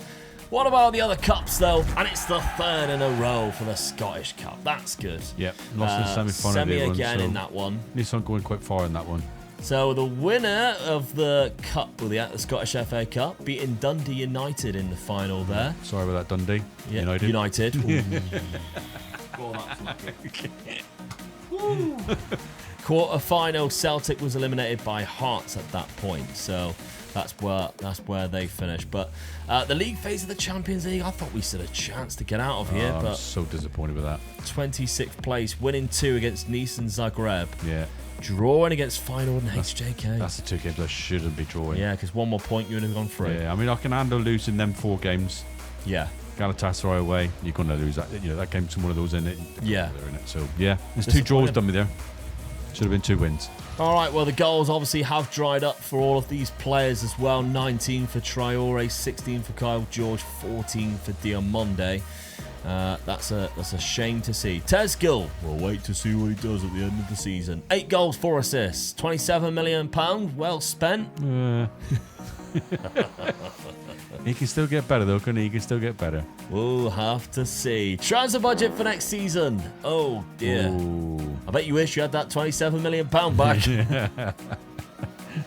What about the other cups, though? And it's the 3rd in a row for the Scottish Cup. That's good. Yep, lost the semi-final. Semi again in that one. At least I'm going quite far in that one. So the winner of the cup, or the Scottish FA Cup, beating Dundee United in the final there. Sorry about that, Dundee. Yeah, United. Quarter-final, Celtic was eliminated by Hearts at that point. So that's where they finished. But the league phase of the Champions League, I thought we stood a chance to get out of here. I'm but so disappointed with that. 26th place, winning 2 against Nice and Zagreb. Yeah. Drawing against Feyenoord and HJK. That's the 2 games I shouldn't be drawing. Yeah, because 1 more point, you would have gone through. Yeah, I mean, I can handle losing them 4 games. Yeah. Galatasaray away, you're going to lose that. That game's one of those, in it. Yeah. So, yeah, there's 2 draws done me there. Should have been 2 wins. All right, well, the goals obviously have dried up for all of these players as well. 19 for Traore, 16 for Kyle George, 14 for Diamonde. That's a shame to see. Tezgil, we'll wait to see what he does at the end of the season. 8 goals, 4 assists, £27 million, well spent. He can still get better, though, couldn't he? He can still get better. We'll have to see. Transfer budget for next season. Oh, dear. Ooh. I bet you wish you had that £27 million back.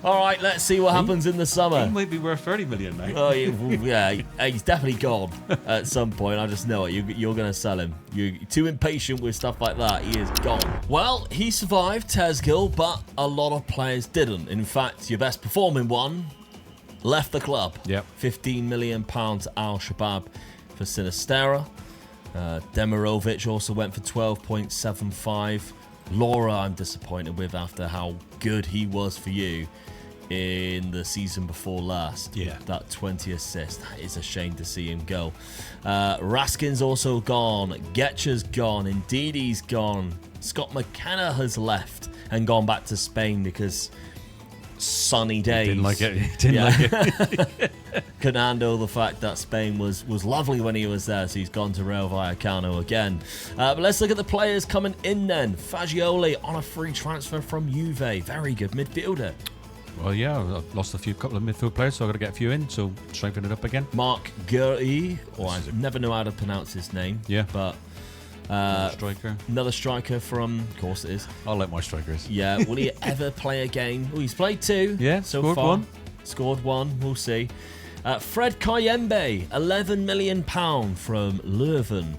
All right, let's see what happens in the summer. He might be worth 30 million now. Oh, yeah, he's definitely gone at some point. I just know it. You're going to sell him. You're too impatient with stuff like that. He is gone. Well, he survived, Tezgil, but a lot of players didn't. In fact, your best performing one left the club. Yep. £15 million Al Shabab for Sinisterra. Demirovic also went for 12.75. Laura, I'm disappointed with after how good he was for you in the season before last. Yeah. That 20 assists. That is a shame to see him go. Raskin's also gone. Getcher's gone. Ndidi's gone. Scott McKenna has left and gone back to Spain because sunny days. Didn't like it. Didn't like it. Couldn't handle the fact that Spain was lovely when he was there, so he's gone to Rayo Vallecano again. But let's look at the players coming in then. Fagioli on a free transfer from Juve. Very good midfielder. Well, yeah, I've lost a couple of midfield players, so I've got to get a few in, so strengthen it up again. Mark Gurley, I never know how to pronounce his name. Yeah. But striker. Another striker from, of course it is. I like my strikers. Yeah, will he ever play a game? Oh, he's played 2 so far. Scored 1. Scored 1, we'll see. Fred Kayembe, £11 million from Leuven.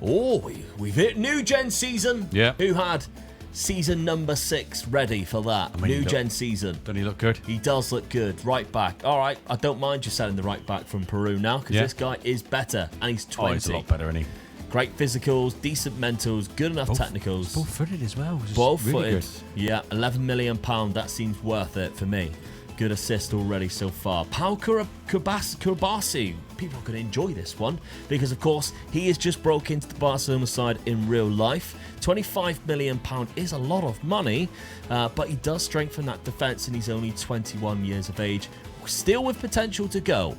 Oh, we've hit new gen season. Yeah. Who had season number 6 ready for that. New gen season. Doesn't he look good? He does look good. Right back. All right, I don't mind you selling the right back from Peru now because this guy is better and he's 20. Oh, he's a lot better, isn't he? Great physicals, decent mentals, good enough technicals. Ball-footed as well. Ball-footed. Really good. Yeah, £11 million. That seems worth it for me. Good assist already so far. Pau Kurbasi. People are going to enjoy this one because, of course, he has just broke into the Barcelona side in real life. £25 million is a lot of money, but he does strengthen that defence and he's only 21 years of age. Still with potential to go.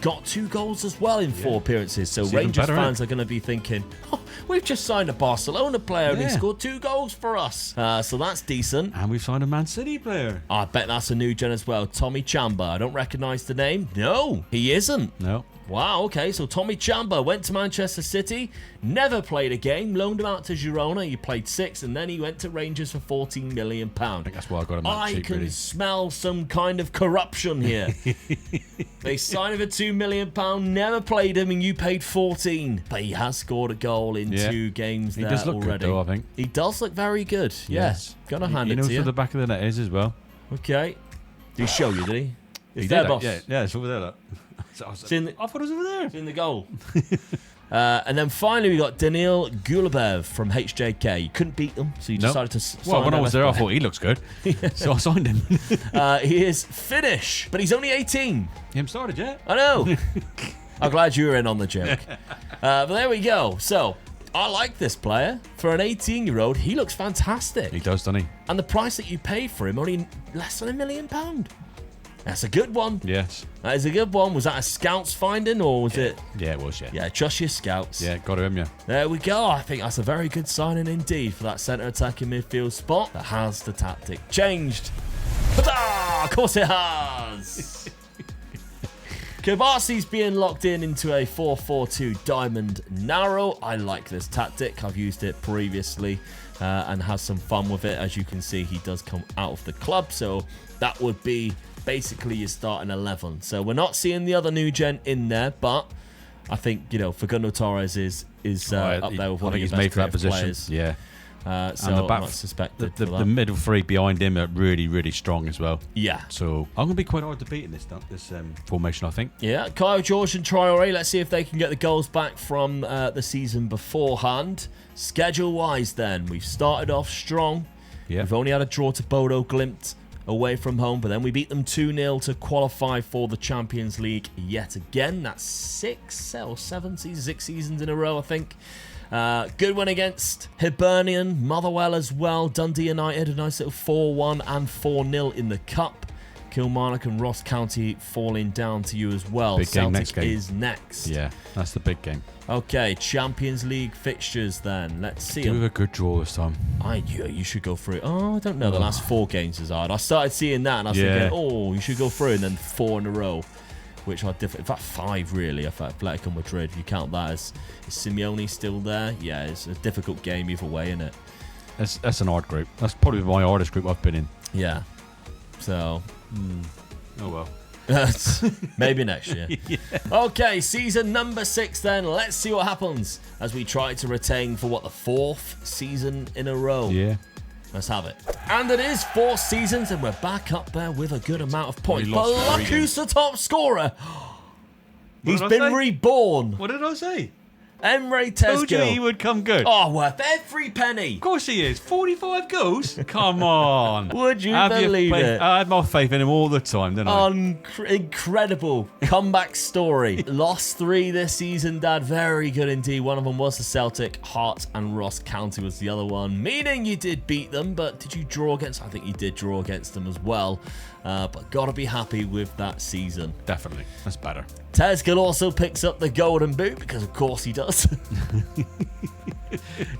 Got 2 goals as well in 4 appearances. So it's Rangers fans are going to be thinking, oh, we've just signed a Barcelona player and he scored 2 goals for us. So that's decent. And we've signed a Man City player. I bet that's a new gen as well. Tommy Chamba. I don't recognise the name. No, he isn't. No. Wow, okay, so Tommy Chamba went to Manchester City, never played a game, loaned him out to Girona, he played 6, and then he went to Rangers for £14 million. I think that's why I got him that cheap, I can really. smell some kind of corruption here. They signed him for £2 million, never played him, and you paid 14. But he has scored a goal in 2 games there already. He does look good, though, I think. He does look very good, yes. Gonna hand it to you. He knows where the back of the net is as well. Okay. Did he show you, did he? He did, boss. Yeah, it's over there, look. I thought it was over there. It's in the goal. And then finally we got Daniil Gulubev from HJK. You couldn't beat them, so you decided to sign Well, when I was there, I thought he looks good. So I signed him. He is Finnish, but he's only 18. He haven't started yet. I know. I'm glad you were in on the joke. But there we go. So, I like this player. For an 18-year-old, he looks fantastic. He does, doesn't he? And the price that you paid for him, only less than £1 million. That's a good one. Yes. That is a good one. Was that a scouts finding or was it? Yeah, it was, yeah. Yeah, trust your scouts. Yeah, got him, yeah. There we go. I think that's a very good signing indeed for that centre attacking midfield spot that has the tactic changed. Of course it has. Kubasi's being locked into a 4-4-2 diamond narrow. I like this tactic. I've used it previously and has some fun with it. As you can see, he does come out of the club, so that would be basically your starting 11. So we're not seeing the other new gen in there, but I think, you know, Facundo Torres is up there with one of your best made for that position. Players. Yeah. So and the back, I'm not suspected the middle 3 behind him are really, really strong as well. Yeah. So I'm going to be quite hard to beat in this formation, I think. Yeah, Kyle George and Traore. Let's see if they can get the goals back from the season beforehand. Schedule-wise then, we've started off strong. Yeah. We've only had a draw to Bodo Glimt away from home, but then we beat them 2-0 to qualify for the Champions League yet again. That's 6 or 7 seasons, 6 seasons in a row, I think. Good win against Hibernian, Motherwell as well. Dundee United, a nice little 4-1 and 4-0 in the Cup. Kilmarnock and Ross County falling down to you as well. Big game, Celtic next game. is next. Yeah, that's the big game. Okay, Champions League fixtures then. Let's see. Do a good draw this time. You should go through. Oh, I don't know. The last 4 games is hard. I started seeing that and I was thinking, oh, you should go through, and then 4 in a row, which are different. In fact, 5 really. For Atletico Madrid, if you count that as is Simeone still there? Yeah, it's a difficult game either way, isn't it? That's an hard group. That's probably my hardest group I've been in. Yeah. So. Oh well. Maybe next year. Yeah. Okay, season number 6 then. Let's see what happens as we try to retain for the 4th season in a row. Yeah. Let's have it. And it is 4 seasons and we're back up there with a good amount of points. But look who's the top scorer. He's been reborn. What did I say? Emre Tezgel. Told you he would come good. Oh, worth every penny. Of course he is. 45 goals? Come on. Would you believe it? I had my faith in him all the time, didn't I? Incredible comeback story. Lost 3 this season, Dad. Very good indeed. One of them was the Celtic. Hearts and Ross County was the other one. Meaning you did beat them, but did you draw against? I think you did draw against them as well. But got to be happy with that season. Definitely. That's better. Tezgel also picks up the golden boot because of course he does.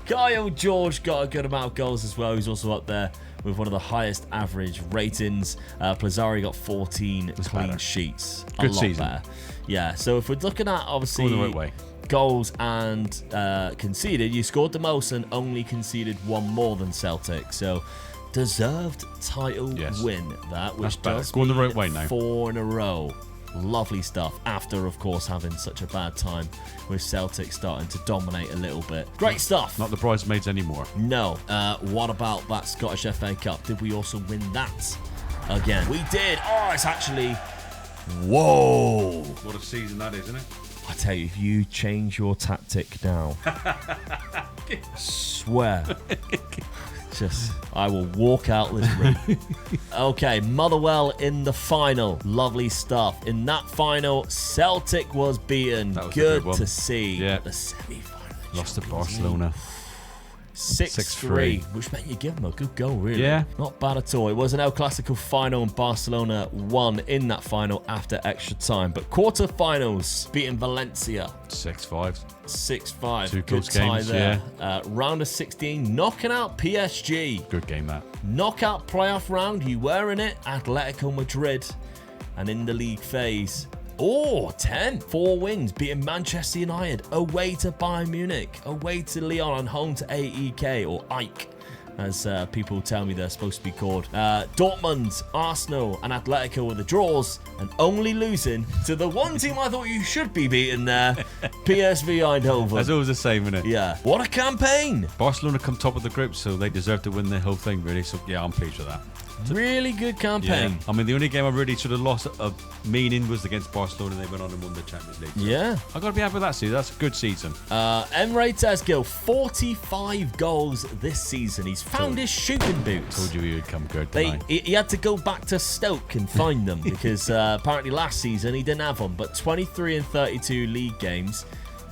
Kyle George got a good amount of goals as well. He's also up there with one of the highest average ratings. Plazzari got 14 clean sheets. Good season. Better. Yeah, so if we're looking at obviously the right way. Goals and conceded, you scored the most and only conceded 1 more than Celtic. So deserved title win that, which does go the right way now. 4 in a row. Lovely stuff. After, of course, having such a bad time with Celtic starting to dominate a little bit. Great stuff. Not the bridesmaids anymore. No. What about that Scottish FA Cup? Did we also win that again? We did. Oh, it's actually... Whoa. What a season that is, isn't it? I tell you, if you change your tactic now, swear, I will walk out this room. Okay, Motherwell in the final. Lovely stuff. In that final, Celtic was beaten. That was good one to see. Yeah. The semi-final. Lost to Barcelona. 6-3, which meant you give them a good goal, really. Yeah. Not bad at all. It was an El Clasico final, and Barcelona won in that final after extra time. But quarterfinals, beating Valencia 6-5. 6-5. Two Good close tie games, there. Round of 16, knocking out PSG. Good game, that. Knockout playoff round, you were in it. Atletico Madrid. And in the league phase, 4 wins, beating Manchester United, away to Bayern Munich, away to Lyon, and home to AEK, or AEK, as people tell me they're supposed to be called. Dortmund, Arsenal, and Atletico were the draws, and only losing to the one team I thought you should be beating there, PSV Eindhoven. That's always the same, isn't it? Yeah. What a campaign! Barcelona come top of the group, so they deserve to win the whole thing, really. So, yeah, I'm pleased with that. Really good campaign. Yeah. I mean, the only game I really sort of lost of meaning was against Barcelona, and they went on and won the Champions League. So Yeah. I've got to be happy with that season. That's a good season. Emre Tezgil, 45 goals this season. He's found his shooting boots. Told you he would come good tonight. He had to go back to Stoke and find them because apparently last season he didn't have them. But 23 and 32 league games,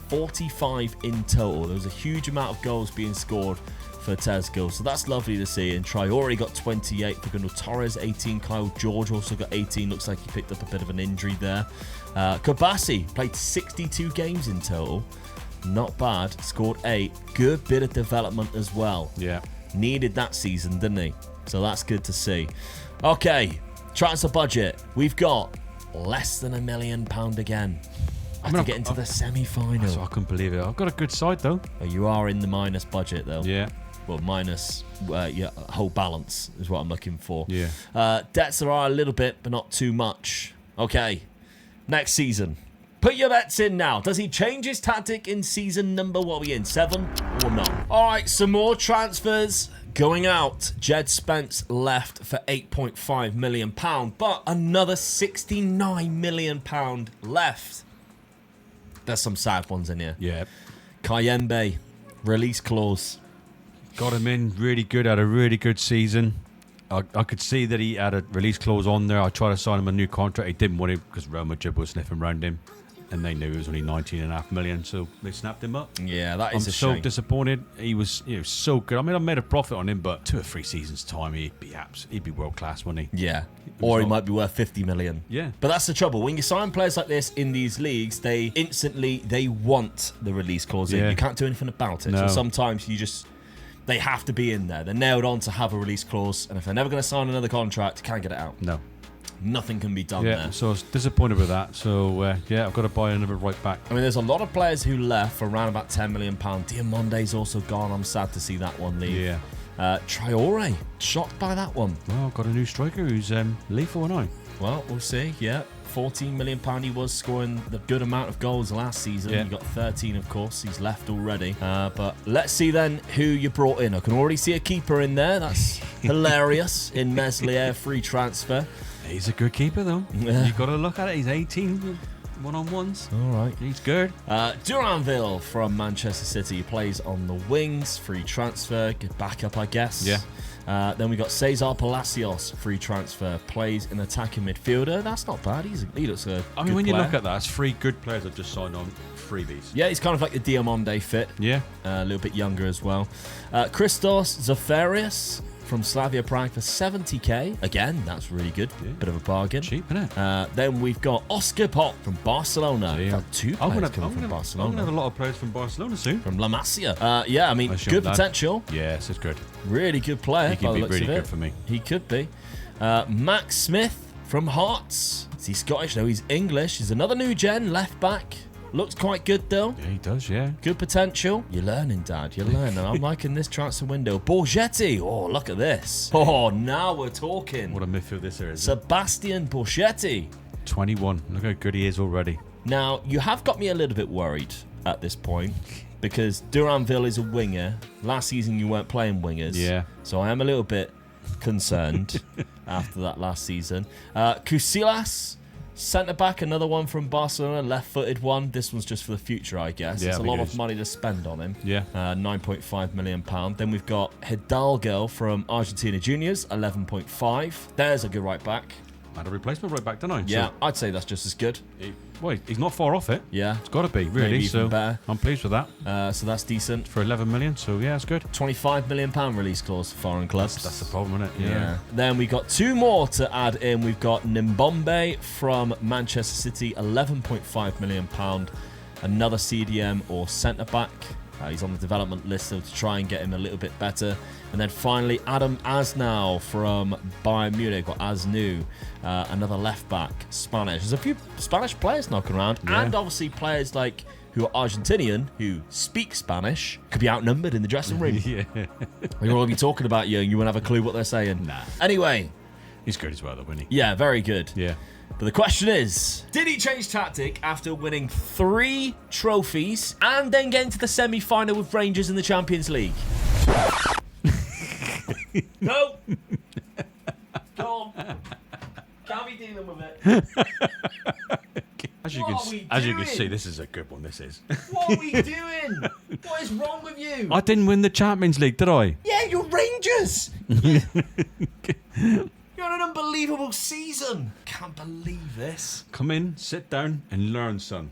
45 in total. There was a huge amount of goals being scored for Tezgil, so that's lovely to see. And Traore got 28, Fernando Torres 18, Kyle George also got 18. Looks like he picked up a bit of an injury there. Kabassi played 62 games in total, not bad, scored 8. Good bit of development as well. Yeah. Needed that season, didn't he? So that's good to see. Okay, transfer budget. We've got less than £1 million again. To get into the semi-final. So I couldn't believe it. I've got a good side, though. Oh, you are in the minus budget, though. Yeah. Well, minus whole balance is what I'm looking for. Yeah. Debts there are a little bit, but not too much. Okay, next season. Put your bets in now. Does he change his tactic in season number, what are we in, 7 or not? All right, some more transfers going out. Jed Spence left for £8.5 million, but another £69 million left. There's some sad ones in here. Yeah. Kayembe, release clause. Got him in really good, had a really good season. I could see that he had a release clause on there. I tried to sign him a new contract. He didn't want it because Real Madrid was sniffing around him. And they knew it was only 19.5 million, so they snapped him up. Yeah, that is I'm a so shame. disappointed. He was so good. I mean, I made a profit on him, but 2 or 3 seasons' time, he'd be world class, wouldn't he? Yeah. Or he might be worth 50 million. Yeah. But that's the trouble. When you sign players like this in these leagues, they want the release clause in. Yeah. You can't do anything about it. No. So sometimes they have to be in there. They're nailed on to have a release clause. And if they're never going to sign another contract, can't get it out. No. Nothing can be done Yeah, there. so I was disappointed with that. So, I've got to buy another right back. I mean, there's a lot of players who left for around about £10 million. Diamonde's also gone. I'm sad to see that one leave. Yeah. Traore, shocked by that one. Well, I've got a new striker who's lethal, and Well, we'll see. Yeah, £14 million. He was scoring the good amount of goals last season. Yeah. He got 13, of course. He's left already. But let's see then who you brought in. I can already see a keeper in there. That's hilarious. In Meslier, free transfer. He's a good keeper, though. Yeah. You've got to look at it. He's 18 one-on-ones. All right. He's good. Duranville from Manchester City. He plays on the wings. Free transfer. Good backup, I guess. Yeah. Then we got Cesar Palacios. Free transfer. Plays an attacking midfielder. That's not bad. He looks a I mean, good when you player. look at that, it's 3 good players I've just signed on freebies. Yeah, he's kind of like the Diamonde fit. Yeah. A little bit younger as well. Christos Zafarias from Slavia Prague for 70k. Again, that's really good. Yeah. Bit of a bargain. Cheap, isn't it? Then we've got Oscar Pop from Barcelona. Yeah. We've had 2 players coming from I'm Barcelona. going to have a lot of players from Barcelona soon. From La Masia. Yeah, I mean, Nice good young lad. potential. Yes, it's good. Really good player. He by could the be looks really of it. good for me. He could be. Max Smith from Hearts. Is he Scottish? No, he's English. He's another new gen left back. Looks quite good though. Yeah, he does, yeah. Good potential. You're learning, Dad. You're learning. I'm liking this transfer window. Borgetti. Oh, look at this. Oh, now we're talking. What a midfield this is. Sebastian Borgetti. 21. Look how good he is already. Now, you have got me a little bit worried at this point because Duranville is a winger. Last season, you weren't playing wingers. Yeah. So I am a little bit concerned after that last season. Casillas, centre-back, another one from Barcelona, left-footed one. This one's just for the future, I guess. Yeah, it's a lot of money to spend on him. Yeah. £9.5 million. Then we've got Hidalgo from Argentina Juniors, 11.5. There's a good right-back. Had a replacement right back, don't I? Yeah, So, I'd say that's just as good. he's not far off it. Yeah. It's got to be, really. Maybe So even better. I'm pleased with that. So that's decent. For 11 million, so yeah, it's good. £25 million release clause for foreign clubs. That's the problem, isn't it? Yeah. Then we got two more to add in. We've got Nimbombe from Manchester City, £11.5 million. Another CDM or centre-back. He's on the development list, so to try and get him a little bit better. And then finally, Adam Asnau from Bayern Munich, or Asnu, another left-back, Spanish. There's a few Spanish players knocking around, and obviously players like who are Argentinian, who speak Spanish, could be outnumbered in the dressing room. Yeah. We'll all be talking about you, and you won't have a clue what they're saying. Nah. Anyway. He's good as well, though, isn't he? Yeah, very good. Yeah. But the question is, did he change tactic after winning 3 trophies and then getting to the semi-final with Rangers in the Champions League? No. Go on. Can't be dealing with it. As you can see, this is a good one. This is. What are we doing? What is wrong with you? I didn't win the Champions League, did I? Yeah, you're Rangers. You're on an unbelievable season. Can't believe this. Come in, sit down, and learn, son.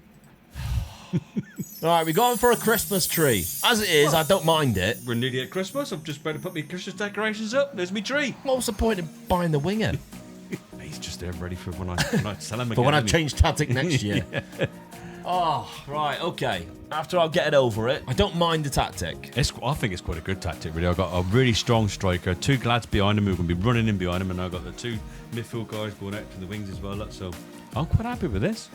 All right, we're going for a Christmas tree. As it is, I don't mind it. We're nearly at Christmas. I'm just about to put my Christmas decorations up. There's my tree. What's the point in buying the winger? He's just there ready for when I sell him again. But when I isn't he? change tactic next year. Oh, right, okay. After I'll get it over it, I don't mind the tactic. I think it's quite a good tactic, really. I've got a really strong striker, 2 lads behind him who are going to be running in behind him, and I've got the 2 midfield guys going out to the wings as well. Look, so I'm quite happy with this.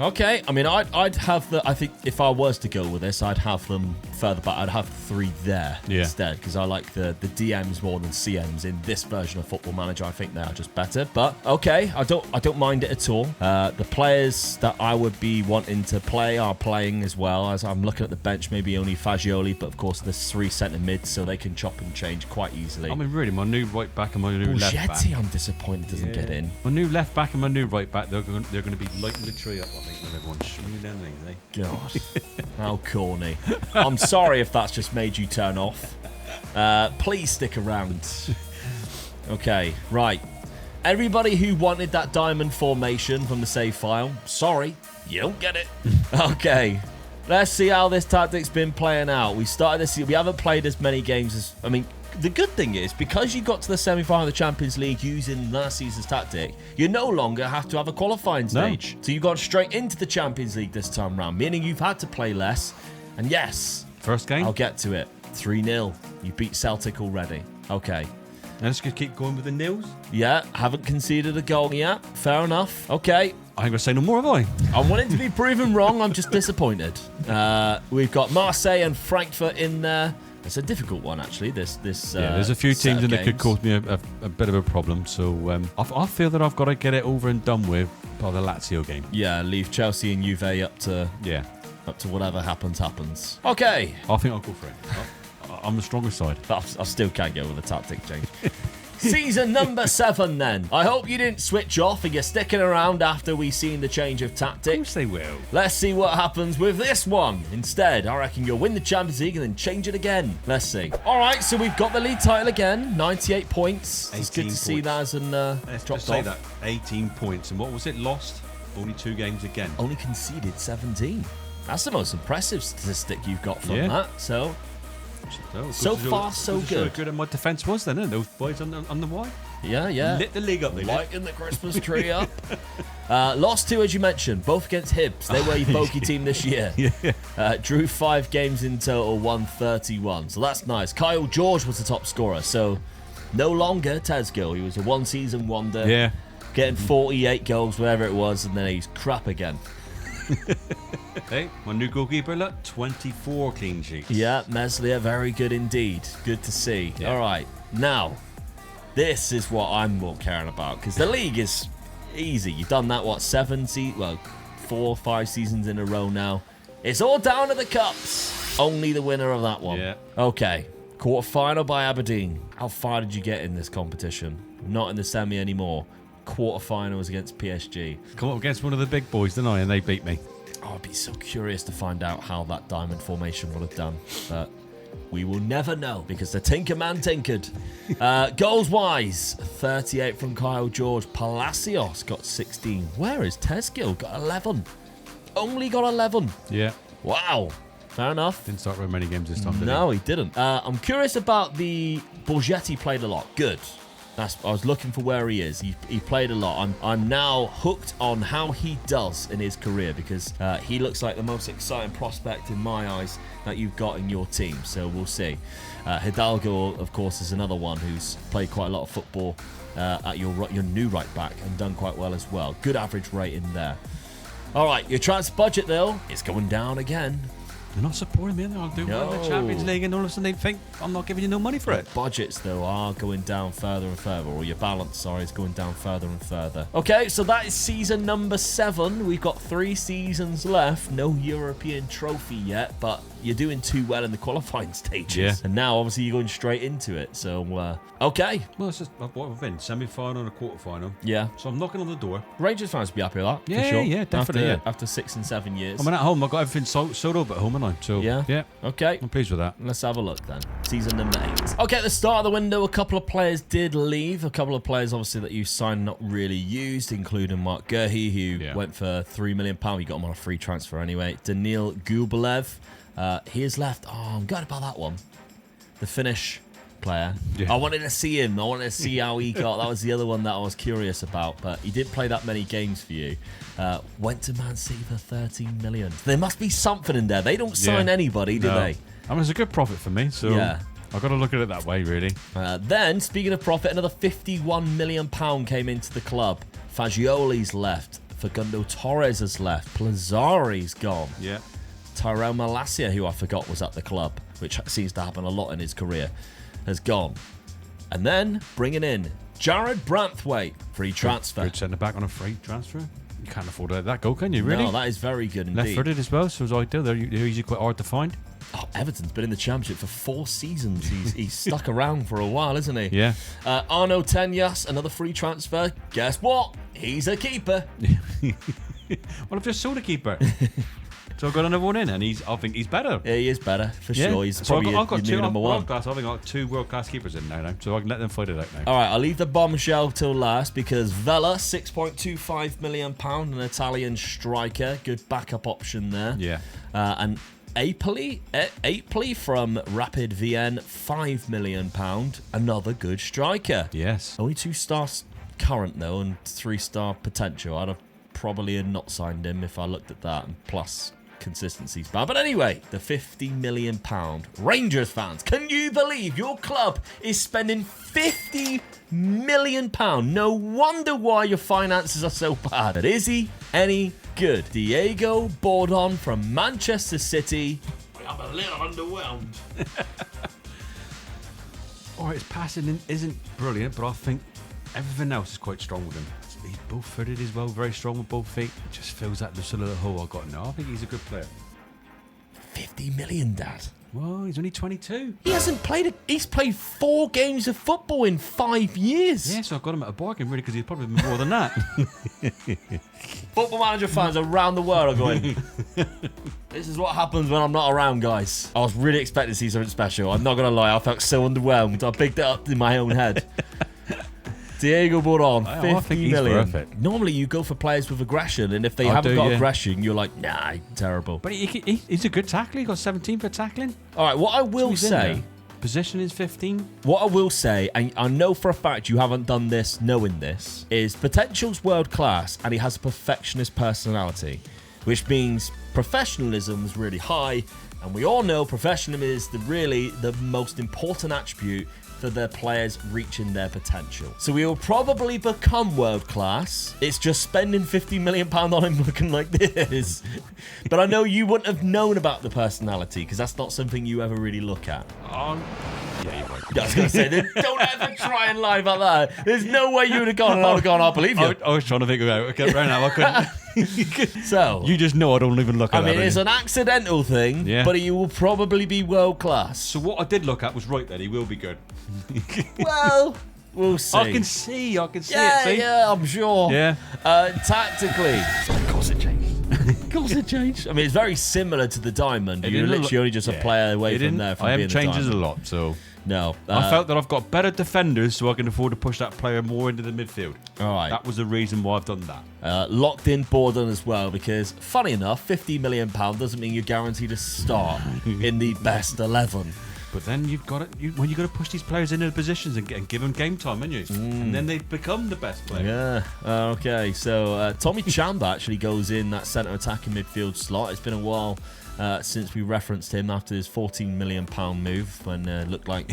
Okay, I mean, I'd have I think if I was to go with this, I'd have them further back. I'd have 3 there instead, because I like the DMs more than CMs in this version of Football Manager. I think they are just better. But okay, I don't mind it at all. The players that I would be wanting to play are playing as well. As I'm looking at the bench, maybe only Fagioli, but of course there's 3 centre mids, so they can chop and change quite easily. I mean, really, my new right back and my new left back. I'm disappointed doesn't get in. My new left back and my new right back, they're going to be lighting the tree up, I think, when everyone's swinging down things, eh? God, how corny. I'm sorry if that's just made you turn off. Please stick around. Okay, right. Everybody who wanted that diamond formation from the save file, sorry, you don't get it. Okay, let's see how this tactic's been playing out. We started this year, we haven't played as many games as, I mean, the good thing is, because you got to the semi-final of the Champions League using last season's tactic, you no longer have to have a qualifying stage. So you've gone straight into the Champions League this time round, meaning you've had to play less. And yes, first game, I'll get to it. 3-0. You beat Celtic already. Okay. Let's just keep going with the nils. Yeah, haven't conceded a goal yet. Fair enough. Okay. I ain't going to say no more, have I? I'm willing to be proven wrong. I'm just disappointed. We've got Marseille and Frankfurt in there. It's a difficult one, actually. This there's a few teams in there could cause me a bit of a problem. So I feel that I've got to get it over and done with by the Lazio game. Yeah, leave Chelsea and Juve up to whatever happens. Okay. I think I'll go for it. I'm the stronger side. I still can't go with the tactic change. Season number 7 then. I hope you didn't switch off and you're sticking around after we've seen the change of tactics. Of course they will. Let's see what happens with this one. Instead, I reckon you'll win the Champions League and then change it again. Let's see. All right, so we've got the league title again. 98 points. It's good to see that as dropped say off. that. 18 points. And what was it? Lost? Only 2 games again. Only conceded 17. That's the most impressive statistic you've got from that. So far, so good. How good my defence was then, those boys on the wide. Yeah. Lit the league up, they lighting the Christmas tree up. Lost 2, as you mentioned, both against Hibs. They were your bogey team this year. Drew 5 games in total, won 31. So that's nice. Kyle George was the top scorer. So no longer Tezgil. He was a one-season wonder. Yeah. Getting 48 goals, whatever it was, and then he's crap again. Hey, my new goalkeeper, look, 24 clean sheets. Yeah, Meslier, very good indeed. Good to see. Yeah. All right, now, this is what I'm more caring about, because the league is Easy. You've done that, what, 4 or 5 seasons in a row now. It's all down to the cups. Only the winner of that one. Yeah. Okay. Quarter-final by Aberdeen. How far did you get in this competition? Not in the semi anymore. Quarter-finals against PSG. Come up against one of the big boys, didn't I? And they beat me. Oh, I'd be so curious to find out how that diamond formation would have done. But we will never know because the Tinker Man tinkered. Goals-wise, 38 from Kyle George. Palacios got 16. Where is Tesgill? Got 11. Only got 11. Yeah. Wow. Fair enough. Didn't start very many games this time, did he? No, he didn't. I'm curious about the Borgetti played a lot. Good. I was looking for where he is. He played a lot. I'm now hooked on how he does in his career because he looks like the most exciting prospect in my eyes that you've got in your team. So we'll see. Hidalgo, of course, is another one who's played quite a lot of football at your new right back and done quite well as well. Good average rate in there. All right, your transfer budget, though, is going down again. They're not supporting me. I'll do well in the Champions League, and all of a sudden they think I'm not giving you no money for it. Budgets, though, are going down further and further, or your balance, sorry, is going down further and further. Okay, so that is season number 7. We've got 3 seasons left. No European trophy yet, but you're doing too well in the qualifying stages. Yeah. And now, obviously, you're going straight into it. So, okay. Well, it's just what we've been. Semi-final and a quarter-final. Yeah. So I'm knocking on the door. Rangers fans will be happy with that. Yeah, for sure. yeah, definitely. After 6 and 7 years. I mean, at home, I've got everything sorted up at home, and so yeah. Okay. I'm pleased with that. Let's have a look then. Season number 8. Okay, at the start of the window, a couple of players did leave. A couple of players, obviously, that you signed not really used, including Mark Gurhey, who went for £3 million. You got him on a free transfer anyway. Daniil Gubalev. He has left. Oh, I'm good about that one. The Finnish player. Yeah. I wanted to see him. I wanted to see how he got. That was the other one that I was curious about, but he didn't play that many games for you. Went to Man City for 13 million. There must be something in there. They don't sign anybody, do they? I mean, it's a good profit for me, so I've got to look at it that way, really. Then, speaking of profit, another £51 million came into the club. Fagioli's left. Facundo Torres has left. Plazzari's gone. Yeah. Tyrell Malacia, who I forgot was at the club, which seems to happen a lot in his career, has gone. And then bringing in Jared Branthwaite, free transfer. Good centre-back on a free transfer. You can't afford to let that go, can you, really? No, that is very good indeed. Left-footed as well, so it's ideal. They're usually quite hard to find. Oh, Everton's been in the Championship for 4 seasons. He's stuck around for a while, isn't he? Yeah. Arno Tenyas, another free transfer. Guess what? He's a keeper. Well, I've just sold a keeper. So I've got another one in, and I think he's better. Yeah, he is better, for sure. He's so probably I've got your two number one. I've got 2 world-class keepers in now, so I can let them fight it out now. All right, I'll leave the bombshell till last because Vela, £6.25 million, an Italian striker. Good backup option there. Yeah. And Apely from Rapid Vienna, £5 million. Another good striker. Yes. Only 2 stars current, though, and 3-star potential. I'd have probably not signed him if I looked at that, and plus consistency's bad. But anyway, the £50 million. Rangers fans, can you believe your club is spending £50 million? No wonder why your finances are so bad. But is he any good? Diego Bordon from Manchester City. I'm a little underwhelmed. All right, his passing isn't brilliant, but I think everything else is quite strong with him. He's both-footed as well, very strong with both feet. It just fills that little hole I've got now. I think he's a good player. 50 million, Dad. Well, he's only 22. He hasn't played he's played 4 games of football in 5 years. Yeah, so I've got him at a bargain, really, because he's probably been more than that. Football Manager fans around the world are going, this is what happens when I'm not around, guys. I was really expecting to see something special. I'm not going to lie, I felt so underwhelmed. I picked it up in my own head. Diego Bordon, 50 million. Perfect. Normally, you go for players with aggression, and if they haven't got aggression, you're like, nah, terrible. But he's a good tackler. He got 17 for tackling. All right, what I will say... Position is 15. What I will say, and I know for a fact you haven't done this knowing this, is potential's world class, and he has a perfectionist personality, which means professionalism is really high, and we all know professionalism is really the most important attribute for their players reaching their potential. So we will probably become world class. It's just spending £50 million on him looking like this. But I know you wouldn't have known about the personality because that's not something you ever really look at. Yeah, you're right. I was going to say, don't ever try and lie about that. There's no way you would have gone, I believe you. I was trying to think about it. Right now, I couldn't. So, you just know I don't even look at that. I mean, it's an accidental thing, but he will probably be world class. So what I did look at was right then. He will be good. Well, we'll see. I can see it. See? Yeah, I'm sure. Yeah. Tactically, of course it changed. Of course it changed. I mean, it's very similar to the diamond. You're literally only just a player away from there. I haven't changed a lot, so. No. I felt that I've got better defenders, so I can afford to push that player more into the midfield. All right. That was the reason why I've done that. Locked in Borden as well, because, funny enough, £50 million doesn't mean you're guaranteed to start in the best 11. But then you've got when you've got to push these players into the positions and give them game time, haven't you? And then they become the best player. Yeah. Okay. So Tommy Chamba actually goes in that centre attacking midfield slot. It's been a while since we referenced him after his £14 million move when it looked like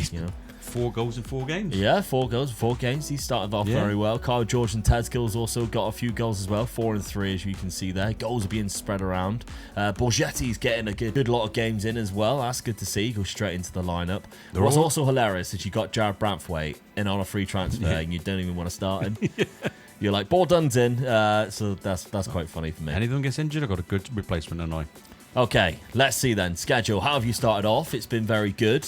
4 goals in 4 games. Yeah, 4 goals in 4 games. He started off very well. Kyle George and Tezgil's also got a few goals as well. 4 and 3, as you can see there. Goals are being spread around. Borgetti's getting a good lot of games in as well. That's good to see. Go straight into the lineup. What's also hilarious is you got Jared Branthwaite in on a free transfer and you don't even want to start him. You're like, Borden's in. So that's quite funny for me. Any of them gets injured, I've got a good replacement, haven't I? Okay, let's see then. Schedule. How have you started off? It's been very good.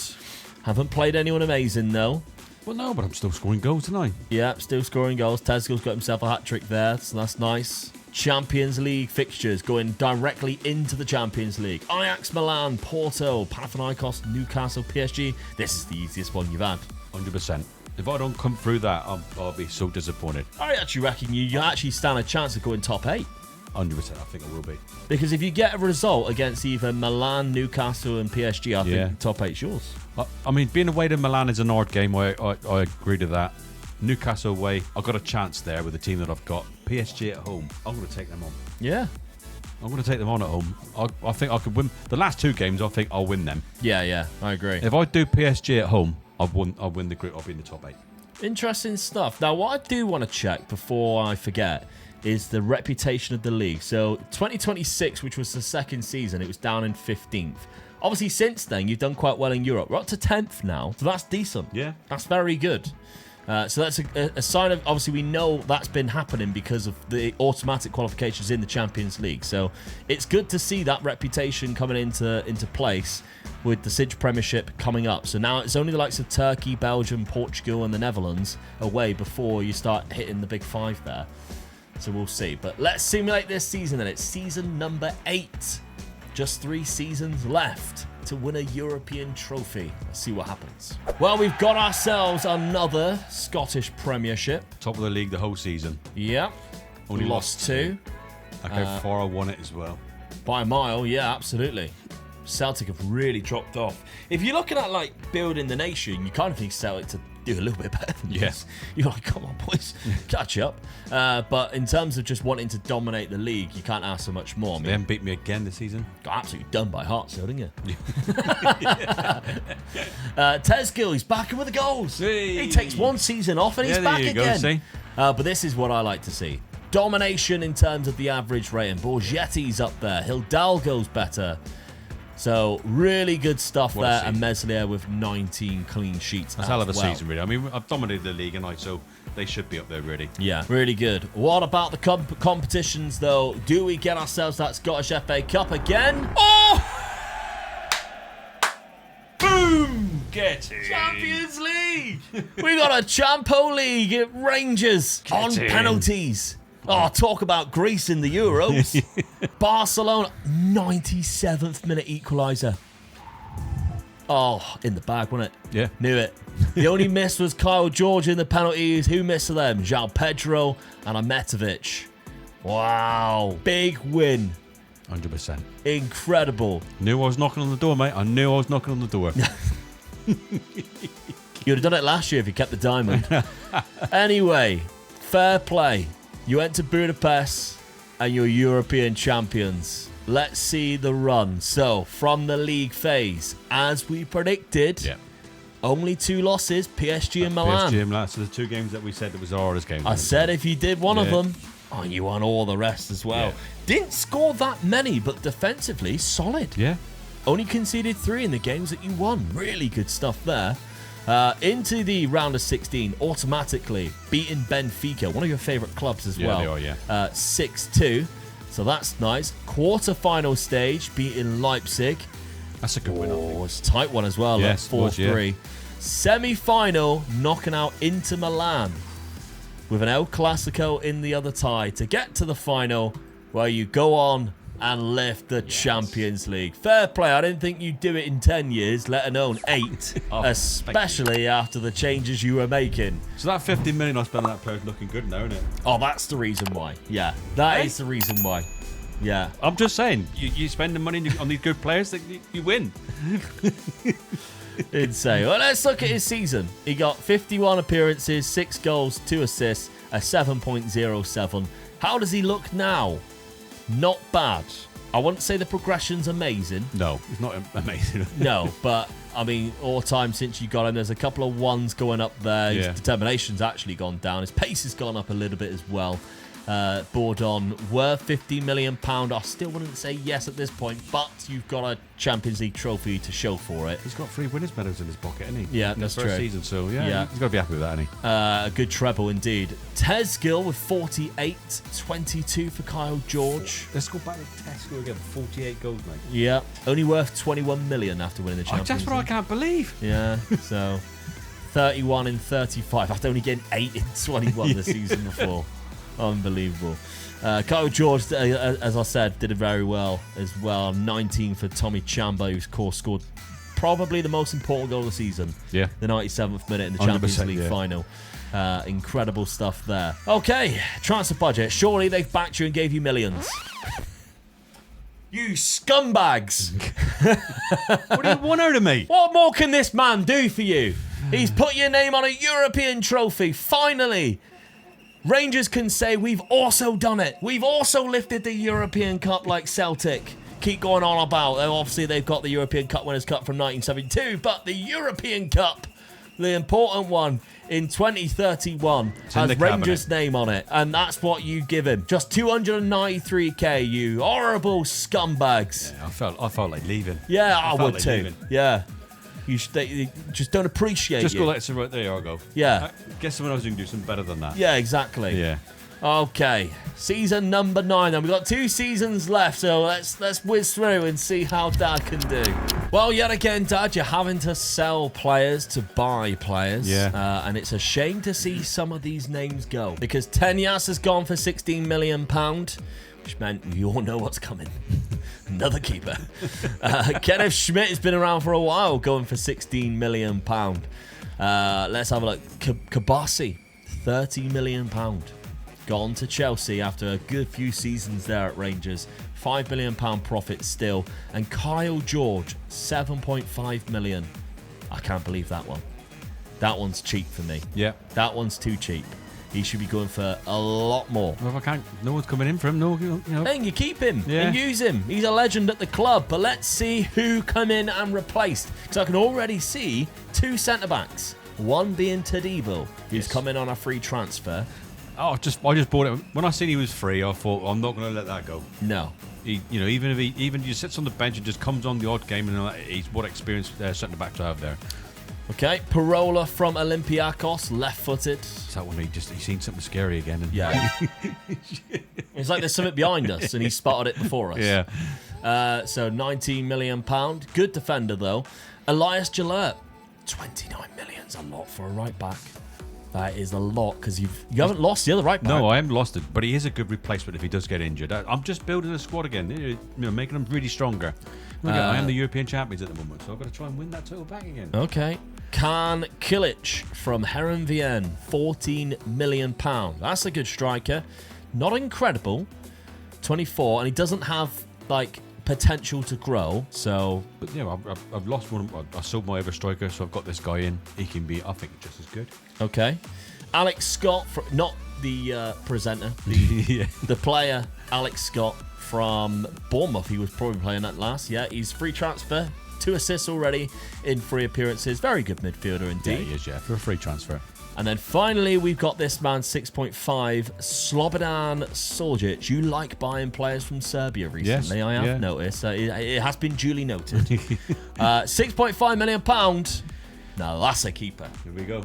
Haven't played anyone amazing, though. Well, no, but I'm still scoring goals tonight. Yeah, still scoring goals. Tezgil's got himself a hat-trick there, so that's nice. Champions League fixtures going directly into the Champions League. Ajax, Milan, Porto, Panathinaikos, Newcastle, PSG. This is the easiest one you've had. 100%. If I don't come through that, I'll be so disappointed. I actually reckon you actually stand a chance of going top 8. 100%, I think I will be. Because if you get a result against either Milan, Newcastle and PSG, I think top 8's yours. I mean, being away to Milan is an hard game. I agree to that. Newcastle away, I've got a chance there with the team that I've got. PSG at home, I'm going to take them on. Yeah. I'm going to take them on at home. I think I could win. The last 2 games, I think I'll win them. Yeah, I agree. If I do PSG at home, I'll win the group. I'll be in the top 8. Interesting stuff. Now, what I do want to check before I forget is the reputation of the league. So 2026, which was the second season, it was down in 15th. Obviously, since then, you've done quite well in Europe. We're up to 10th now, so that's decent. Yeah. That's very good. So that's a sign of, obviously, we know that's been happening because of the automatic qualifications in the Champions League. So it's good to see that reputation coming into place with the Cinch Premiership coming up. So now it's only the likes of Turkey, Belgium, Portugal, and the Netherlands away before you start hitting the big 5 there. So we'll see. But let's simulate this season then. It's season number 8. Just 3 seasons left to win a European trophy. Let's see what happens. Well, we've got ourselves another Scottish Premiership. Top of the league the whole season. Yep. Only lost 2. Look how far I won it as well. By a mile, yeah, absolutely. Celtic have really dropped off. If you're looking at like building the nation, you kind of think Celtic to do a little bit better than this. You're like, come on, boys, catch up. But in terms of just wanting to dominate the league, you can't ask for much more. I mean, they haven't beat me again this season. Got absolutely done by Hearts, didn't you? Tezgil, he's back in with the goals. Hey. He takes 1 season off and he's back again. Go, but this is what I like to see. Domination in terms of the average rating. Borgetti's up there. Hidalgo's better. So, really good stuff there. And Meslier with 19 clean sheets. That's a hell of a season, really. I mean, I've dominated the league, so they should be up there, really. Yeah, really good. What about the competitions, though? Do we get ourselves that Scottish FA Cup again? Oh! Boom! Get in. Champions League! We got a Champo League at Rangers on penalties. Oh, talk about Greece in the Euros. Barcelona, 97th minute equaliser. Oh, in the bag, wasn't it? Yeah. Knew it. The only miss was Kyle George in the penalties. Who missed them? João Pedro and Ahmetovic. Wow. Big win. 100%. Incredible. Knew I was knocking on the door, mate. I knew I was knocking on the door. You'd have done it last year if you kept the diamond. Anyway, fair play. You went to Budapest and you're European champions. Let's see the run. So, from the league phase, as we predicted, only 2 losses, PSG and Milan. PSG and Milan. So the 2 games that we said that was the hardest games. I said if you did one of them, you won all the rest as well. Yeah. Didn't score that many, but defensively, solid. Yeah. Only conceded 3 in the games that you won. Really good stuff there. Into the round of 16, automatically beating Benfica, one of your favourite clubs as well. They are, yeah. 6-2. So that's nice. Quarter-final stage, beating Leipzig. That's a good win, I think. It's a tight one as well. Yes, 4-3. Semi-final, knocking out Inter Milan with an El Clasico in the other tie to get to the final where you go on and lift the Champions League. Fair play. I didn't think you'd do it in 10 years, let alone 8, especially after the changes you were making. So that 15 million I spent on that player is looking good now, isn't it? Oh, that's the reason why. Yeah, that is the reason why. Yeah. I'm just saying, you spend the money on these good players, that you win. Insane. Well, let's look at his season. He got 51 appearances, 6 goals, 2 assists, a 7.07. How does he look now? Not bad. I wouldn't say the progression's amazing. No, it's not amazing. No, but I mean, all time since you got him, there's a couple of ones going up there. His determination's actually gone down. His pace has gone up a little bit as well. Bordon worth £50 million. I still wouldn't say yes at this point, but you've got a Champions League trophy to show for it. He's got 3 winners' medals in his pocket, hasn't he? Yeah, that's true. Season, so yeah, he's got to be happy with that, hasn't he? A good treble indeed. Tezgil with 48, 22 for Kyle George. Let's go back to Tesco again. 48 goals, mate. Yeah, only worth 21 million after winning the Champions League. That's what I can't believe. Yeah, so 31 in 35 after only getting 8 in 21 the season before. Unbelievable. Kyle George, as I said, did it very well as well. 19 for Tommy Chamba, who's scored probably the most important goal of the season. Yeah. The 97th minute in the Champions League final. Incredible stuff there. Okay, transfer budget. Surely they've backed you and gave you millions. You scumbags! What do you want out of me? What more can this man do for you? He's put your name on a European trophy, finally. Rangers can say, we've also done it. We've also lifted the European Cup like Celtic keep going on about. Obviously, they've got the European Cup Winners' Cup from 1972, but the European Cup, the important one in 2031, has Rangers' name on it, and that's what you give him. Just 293k, you horrible scumbags. Yeah, I felt like leaving. Yeah, I would like too. Leaving. Yeah. You just don't appreciate it. Just go like, so right there you go. Yeah. I guess someone else can do something better than that. Yeah, exactly. Yeah. Okay. Season number 9. Then we've got 2 seasons left, so let's whiz through and see how Dad can do. Well, yet again, Dad, you're having to sell players to buy players. Yeah. And it's a shame to see some of these names go. Because Tenyas has gone for £16 million, which meant you all know what's coming. Another keeper. Kenneth Schmidt has been around for a while, going for £16 million. Let's have a look. Kabasi, £30 million. Gone to Chelsea after a good few seasons there at Rangers. £5 million profit still. And Kyle George, £7.5 million. I can't believe that one. That one's cheap for me. Yeah. That one's too cheap. He should be going for a lot more. Well, if I can't, no one's coming in for him. No, you know. Then you keep him and use him. He's a legend at the club. But let's see who come in and replaced. Because I can already see 2 centre-backs. One being Tadibo, who's come in on a free transfer. I just bought it. When I seen he was free, I thought, I'm not going to let that go. No. Even if he just sits on the bench and just comes on the odd game, and he's what experience centre-back to have there. Okay, Parola from Olympiacos, left-footed. Is that when he's seen something scary again? And yeah. It's like there's something behind us, and he spotted it before us. Yeah. So £19 million. Good defender, though. Elias Gillette, £29 million is a lot for a right-back. That is a lot, because you haven't lost the other right back. No, I haven't lost it, but he is a good replacement if he does get injured. I'm just building a squad again, making them really stronger. I am the European champions at the moment, so I've got to try and win that title back again. Okay. Kan Kilic from Heerenveen, £14 million. That's a good striker. Not incredible. 24, and he doesn't have potential to grow. So, but I've lost one. I sold my other striker, so I've got this guy in. He can be, I think, just as good. Okay. Alex Scott, not the presenter, the player Alex Scott from Bournemouth. He was probably playing that last. Yeah, he's free transfer. 2 assists already in 3 appearances. Very good midfielder indeed. Yeah, he is, for a free transfer. And then finally, we've got this man, 6.5, Slobodan Soljic. You like buying players from Serbia recently, yes, I have noticed. It has been duly noted. £6.5 million. Now that's a keeper. Here we go.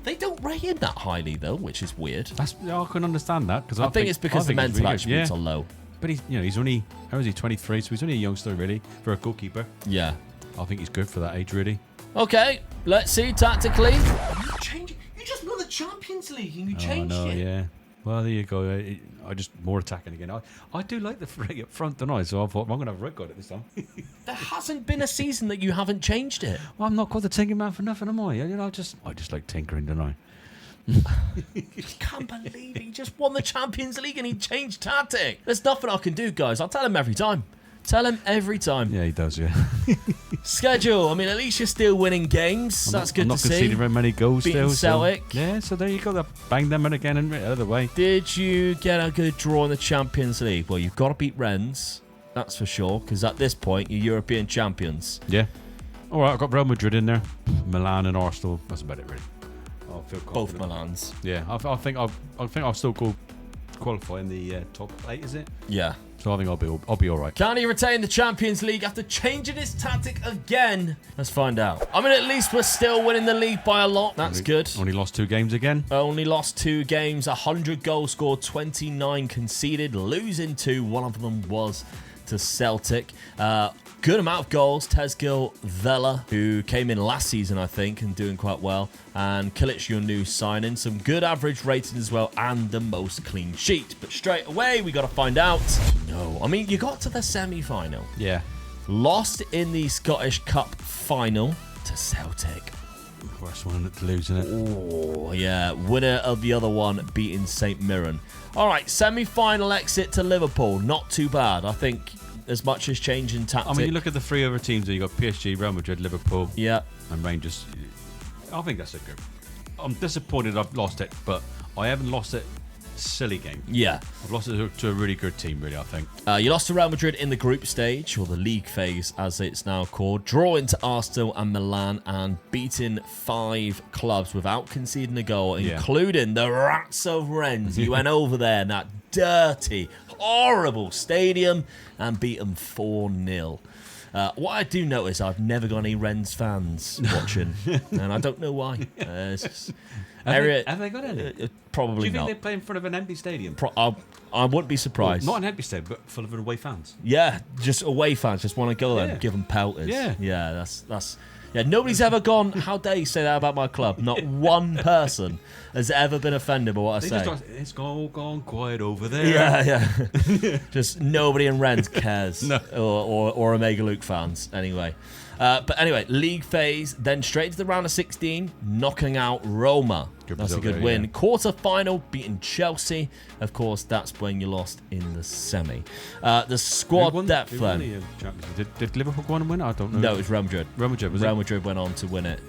They don't rate him that highly though, which is weird. I can understand that because I think it's because the mental really attributes are low. But he's only, how is he, 23, so he's only a youngster really for a goalkeeper. Yeah. I think he's good for that age really. Okay, let's see tactically. You just won the Champions League and you changed it. Yeah. Well, there you go. I just more attacking again. I do like the frig up front, don't I? So I thought I'm going to have a red card at this time. There hasn't been a season that you haven't changed it. Well, I'm not called the Tinker Man for nothing, am I? I just like tinkering, don't I? I can't believe he just won the Champions League and he changed tactic. There's nothing I can do, guys. I'll tell him every time. Yeah, he does, yeah. Schedule. I mean, at least you're still winning games. That's good to see. I'm not conceding very many goals Beating still. Celtic. So, yeah, so there you go. Bang them in again and the other way. Did you get a good draw in the Champions League? Well, you've got to beat Rennes. That's for sure. Because at this point, you're European champions. Yeah. All right, I've got Real Madrid in there. Milan and Arsenal. That's about it, really. I feel confident. Both Milans. Yeah, I think I'll still go qualify in the top 8. Is it? Yeah. So I think I'll be all right. Can he retain the Champions League after changing his tactic again? Let's find out. I mean, at least we're still winning the league by a lot. That's good. Only lost 2 games again. Only lost 2 games. 100 goals scored, 29 conceded, losing 2. One of them was to Celtic. Good amount of goals. Tezgil Vela, who came in last season, I think, and doing quite well. And Kilic, your new signing. Some good average ratings as well, and the most clean sheet. But straight away, we got to find out. No, I mean, you got to the semi-final. Yeah. Lost in the Scottish Cup final to Celtic. Worst one to lose, isn't it? Oh, yeah. Winner of the other one beating St Mirren. All right, semi-final exit to Liverpool. Not too bad. I think as much as change in tactic. I mean, you look at the 3 other teams. You got PSG, Real Madrid, Liverpool, yeah, and Rangers. I think that's a good. I'm disappointed I've lost it, but I haven't lost it silly game. Yeah. I've lost it to a really good team, really, I think. You lost to Real Madrid in the group stage, or the league phase as it's now called, drawing to Arsenal and Milan, and beating 5 clubs without conceding a goal, including the Rats of Rennes. You went over there in that dirty, horrible stadium and beat them 4-0. What I do notice, I've never got any Rennes fans watching, and I don't know why. Have they got any? Probably not. Do you think they play in front of an empty stadium? I wouldn't be surprised. Well, not an empty stadium, but full of away fans. Yeah, just away fans just want to go there and give them pelters. Yeah, that's. Yeah, nobody's ever gone, how dare you say that about my club? Not one person has ever been offended by what I say. It's gone quiet over there. Yeah. Just nobody in Rennes cares. No. Or Omega Luke fans, anyway. But anyway, league phase, then straight to the round of 16, knocking out Roma. That's a good win. Yeah. Quarter-final, beating Chelsea. Of course, that's when you lost in the semi. The squad depth then. Did Liverpool go on and win it? I don't know. No, it was Real Madrid. Real Madrid went on to win it,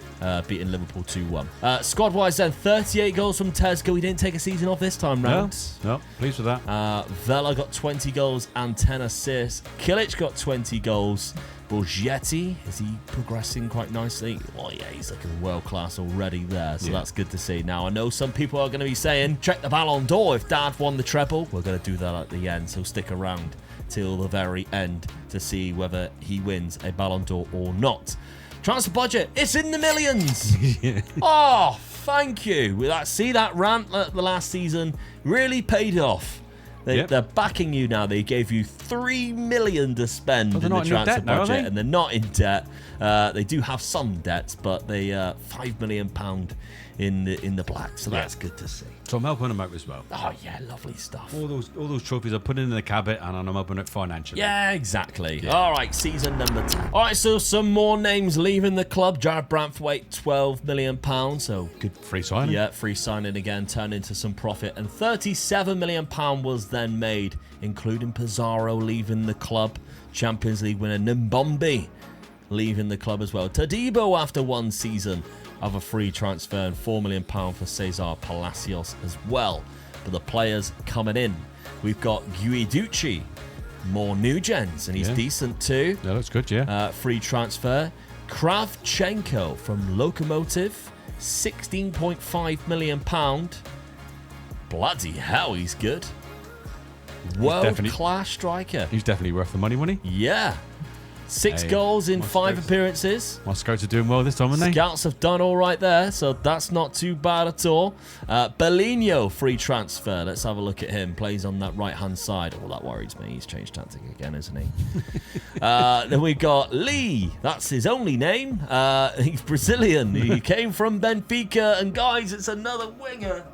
beating Liverpool 2-1. Squad-wise then, 38 goals from Tezgil. He didn't take a season off this time round. No, pleased with that. Vela got 20 goals and 10 assists. Kilic got 20 goals. Borgetti, is he progressing quite nicely? Oh yeah, he's looking world class already there, so that's good to see. Now I know some people are going to be saying, check the Ballon d'Or if Dad won the treble. We're going to do that at the end, so stick around till the very end to see whether he wins a Ballon d'Or or not. Transfer budget, it's in the millions. Oh, thank you. See that rant the last season really paid off. They're backing you now. They gave you $3 million to spend in the transfer budget, and they're not in debt. They do have some debts, but they £5 million in the black, so that's good to see. So I'm helping them out as well. Oh yeah, lovely stuff. All those trophies I put in the cabinet, and I'm helping it financially. Yeah, exactly. Yeah. All right, season number 10. All right, so some more names leaving the club. Jared Branthwaite, £12 million, so good free signing. Yeah, free signing again, turned into some profit, and £37 million was then made, including Pizarro leaving the club. Champions League winner Nimbombi leaving the club as well. Todibo after 1 season of a free transfer, and £4 million for Cesar Palacios as well. But the players coming in, we've got Guiducci, more new gens, and he's decent too. Yeah, that's good, yeah. Free transfer. Kravchenko from Lokomotiv, £16.5 million. Bloody hell, he's good. World-class striker. He's definitely worth the money, wasn't he? Yeah. 6 goals in 5 appearances. My scouts are doing well this time, aren't they? Scouts have done all right there, so that's not too bad at all. Bellinho, free transfer. Let's have a look at him. Plays on that right-hand side. Oh, that worries me. He's changed tactic again, isn't he? Then we got Lee. That's his only name. He's Brazilian. He came from Benfica. And guys, it's another winger.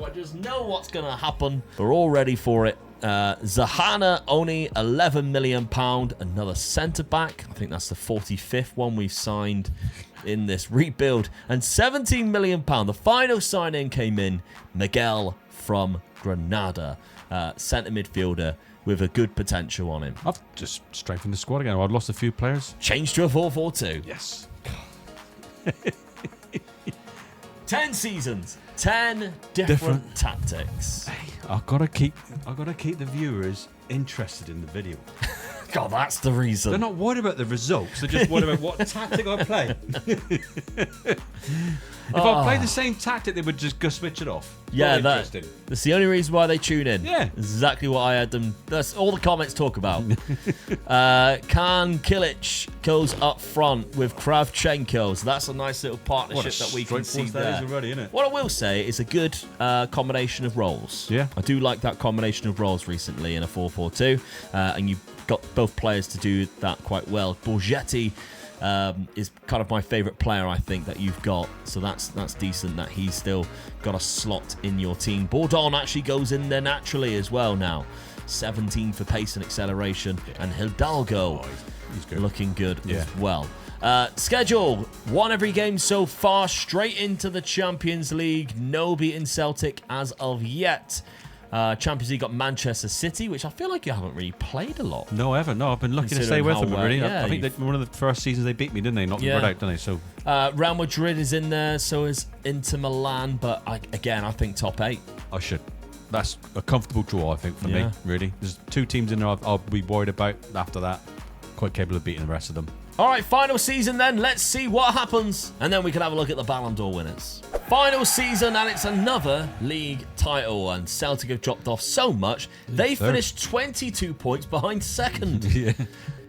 I just know what's going to happen. We're all ready for it. Zahana, only £11 million. Another centre-back. I think that's the 45th one we've signed in this rebuild. And £17 million. The final sign-in came in. Miguel from Granada. Centre midfielder with a good potential on him. I've just strengthened the squad again. I've lost a few players. Changed to a 4-4-2. Yes. 10 seasons. 10 different tactics. Hey, I've got to keep the viewers interested in the video. God, that's the reason. They're not worried about the results. They're just worried about what tactic I play. If I played the same tactic, they would just go switch it off. Yeah, that's the only reason why they tune in. Yeah. Exactly what I had them. That's all the comments talk about. Khan Kilic goes up front with Kravchenko. So that's a nice little partnership that we can see there. Already, isn't it? What I will say is a good combination of roles. Yeah. I do like that combination of roles recently in a 4-4-2. And you've got both players to do that quite well. Borgetti is kind of my favourite player, I think, that you've got. So that's decent that he's still got a slot in your team. Bourdon actually goes in there naturally as well now. 17 for pace and acceleration. And Hidalgo he's good. Looking good as well. Schedule. Won every game so far. Straight into the Champions League. No beating Celtic as of yet. Champions League got Manchester City, which I feel like you haven't really played a lot. No, ever. No, I've been lucky to stay with them, really. Yeah, I think that one of the first seasons they beat me, didn't they? Knocked me right out, didn't they? So Real Madrid is in there, so is Inter Milan, but I think top 8. I should. That's a comfortable draw, I think, for me, really. There's 2 teams in there I'll be worried about after that. Quite capable of beating the rest of them. All right, final season then. Let's see what happens. And then we can have a look at the Ballon d'Or winners. Final season, and it's another league title. And Celtic have dropped off so much, they finished 22 points behind second. Yeah.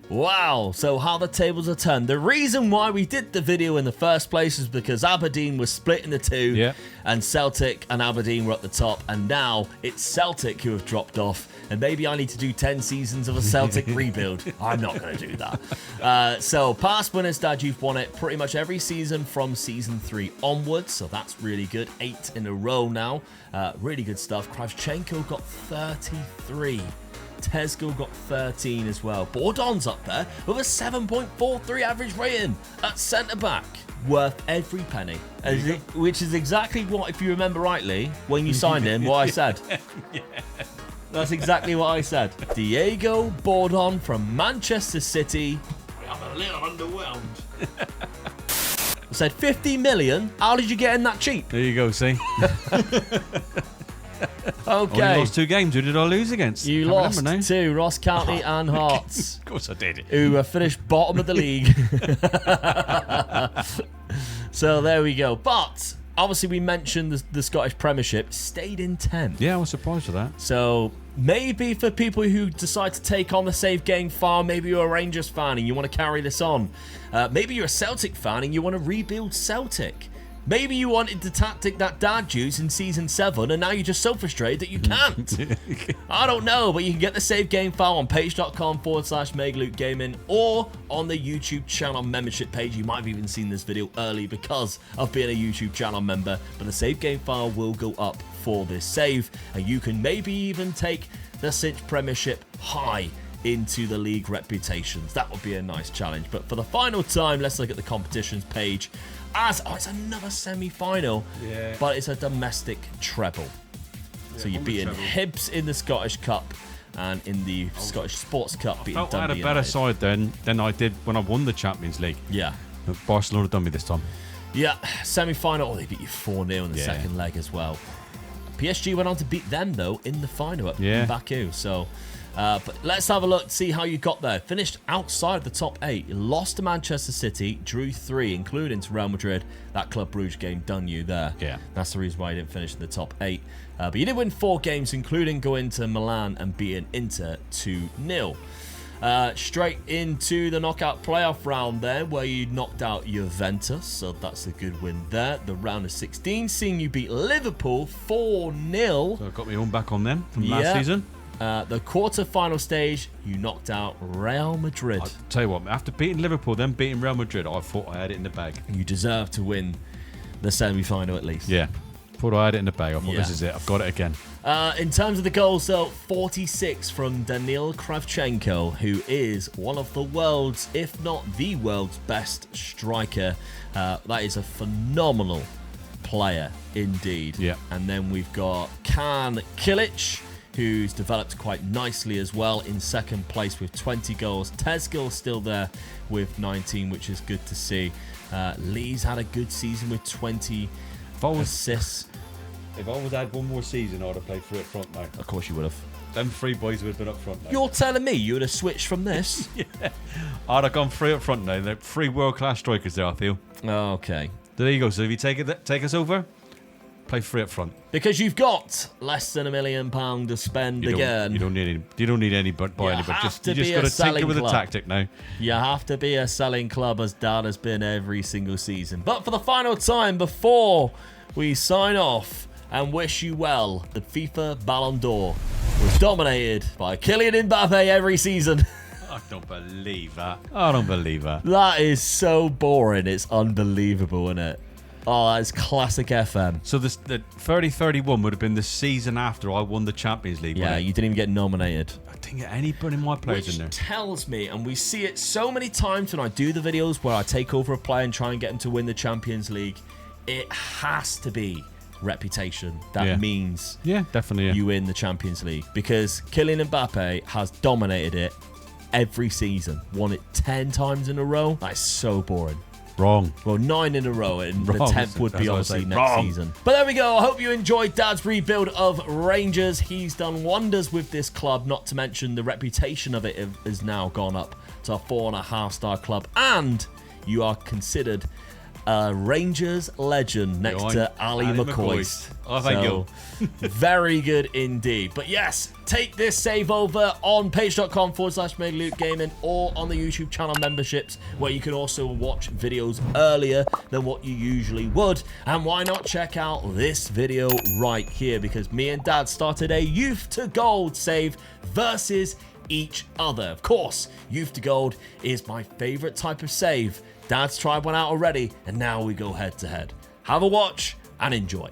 Wow, so how the tables are turned. The reason why we did the video in the first place is because Aberdeen was split into 2, and Celtic and Aberdeen were at the top, and now it's Celtic who have dropped off, and maybe I need to do 10 seasons of a Celtic rebuild. I'm not going to do that. So, past winners, Dad, you've won it pretty much every season from season 3 onwards, so that's really good. 8 in a row now. Really good stuff. Kravchenko got 33. Tesco got 13 as well. Bourdon's up there with a 7.43 average rating at centre-back. Worth every penny. Which is exactly what, if you remember rightly, when you signed him, what I said. That's exactly what I said. Diego Bourdon from Manchester City. I'm a little underwhelmed. I said 50 million? How did you get in that cheap? There you go, see? Okay. Only lost 2 games. Who did I lose against? You lost 2, Ross County and Hearts. Of course I did. Who finished bottom of the league. So there we go. But obviously we mentioned the Scottish Premiership stayed in 10th. Yeah, I was surprised with that. So maybe for people who decide to take on the Save Game farm, maybe you're a Rangers fan and you want to carry this on. Maybe you're a Celtic fan and you want to rebuild Celtic. Maybe you wanted the tactic that Dad used in Season 7 and now you're just so frustrated that you can't. I don't know, but you can get the Save Game file on page.com/MegaLukeGaming or on the YouTube channel membership page. You might have even seen this video early because of being a YouTube channel member, but the Save Game file will go up for this save and you can maybe even take the Cinch Premiership high into the league reputations. That would be a nice challenge. But for the final time, let's look at the competitions page. It's another semi-final, but it's a domestic treble. So you're beating Hibs in the Scottish Cup and in the Scottish Sports Cup beating Dundee I had a better United. side than I did when I won the Champions League. Yeah. Barcelona done me this time. Yeah, semi-final. They beat you 4-0 in the second leg as well. PSG went on to beat them, though, in the final in Baku. So... but let's have a look, see how you got there. Finished outside of the top 8. You lost to Manchester City, drew 3, including to Real Madrid. That Club Brugge game done you there. Yeah. That's the reason why you didn't finish in the top 8. But you did win 4 games, including going to Milan and beating Inter 2-0. Straight into the knockout playoff round there, where you knocked out Juventus, so that's a good win there. The round of 16, seeing you beat Liverpool 4-0. So I got my own back on them from last season. The quarter-final stage, you knocked out Real Madrid. I'll tell you what, after beating Liverpool, then beating Real Madrid, I thought I had it in the bag. You deserve to win the semi-final at least. Yeah. Thought I had it in the bag. I thought, this is it. I've got it again. In terms of the goals, though, 46 from Daniil Kravchenko, who is one of the world's, if not the world's best striker. That is a phenomenal player indeed. Yeah. And then we've got Can Kilic, who's developed quite nicely as well, in second place with 20 goals. Tezgil still there with 19, which is good to see. Lee's had a good season with 20 assists. If I was had one more season, I would have played three up front now. Of course you would have. Them three boys would have been up front now. You're telling me you would have switched from this? Yeah. I'd have gone three up front now. They're three world-class strikers there, I feel. Okay. There you go. So if you take us over, play three up front. Because you've got less than £1 million to spend again. You don't need any but buy anybody. You just got to tinker with a tactic now. You have to be a selling club, as Dan has been every single season. But for the final time before we sign off and wish you well, the FIFA Ballon d'Or was dominated by Kylian Mbappe every season. I don't believe that. I don't believe that. That is so boring. It's unbelievable, isn't it? Oh, that's classic FM. So the 30-31 would have been the season after I won the Champions League. Yeah, you didn't even get nominated. I didn't get anybody in my players in there. Which tells me, and we see it so many times when I do the videos where I take over a player and try and get him to win the Champions League, it has to be reputation that means definitely you win the Champions League, because Kylian Mbappe has dominated it every season, won it 10 times in a row. That's so boring. Wrong. Well, 9 in a row, and the 10th would be obviously next season. But there we go. I hope you enjoyed Dad's rebuild of Rangers. He's done wonders with this club, not to mention the reputation of it has now gone up to a 4.5-star club, and you are considered a Rangers legend next to Ali McCoist. Oh, thank you. Very good indeed. But yes, take this save over on page.com/MegaLukeGaming or on the YouTube channel memberships, where you can also watch videos earlier than what you usually would. And why not check out this video right here, because me and Dad started a Youth to Gold save versus each other. Of course, Youth to Gold is my favorite type of save. Dad's tried one out already, and now we go head to head. Have a watch and enjoy.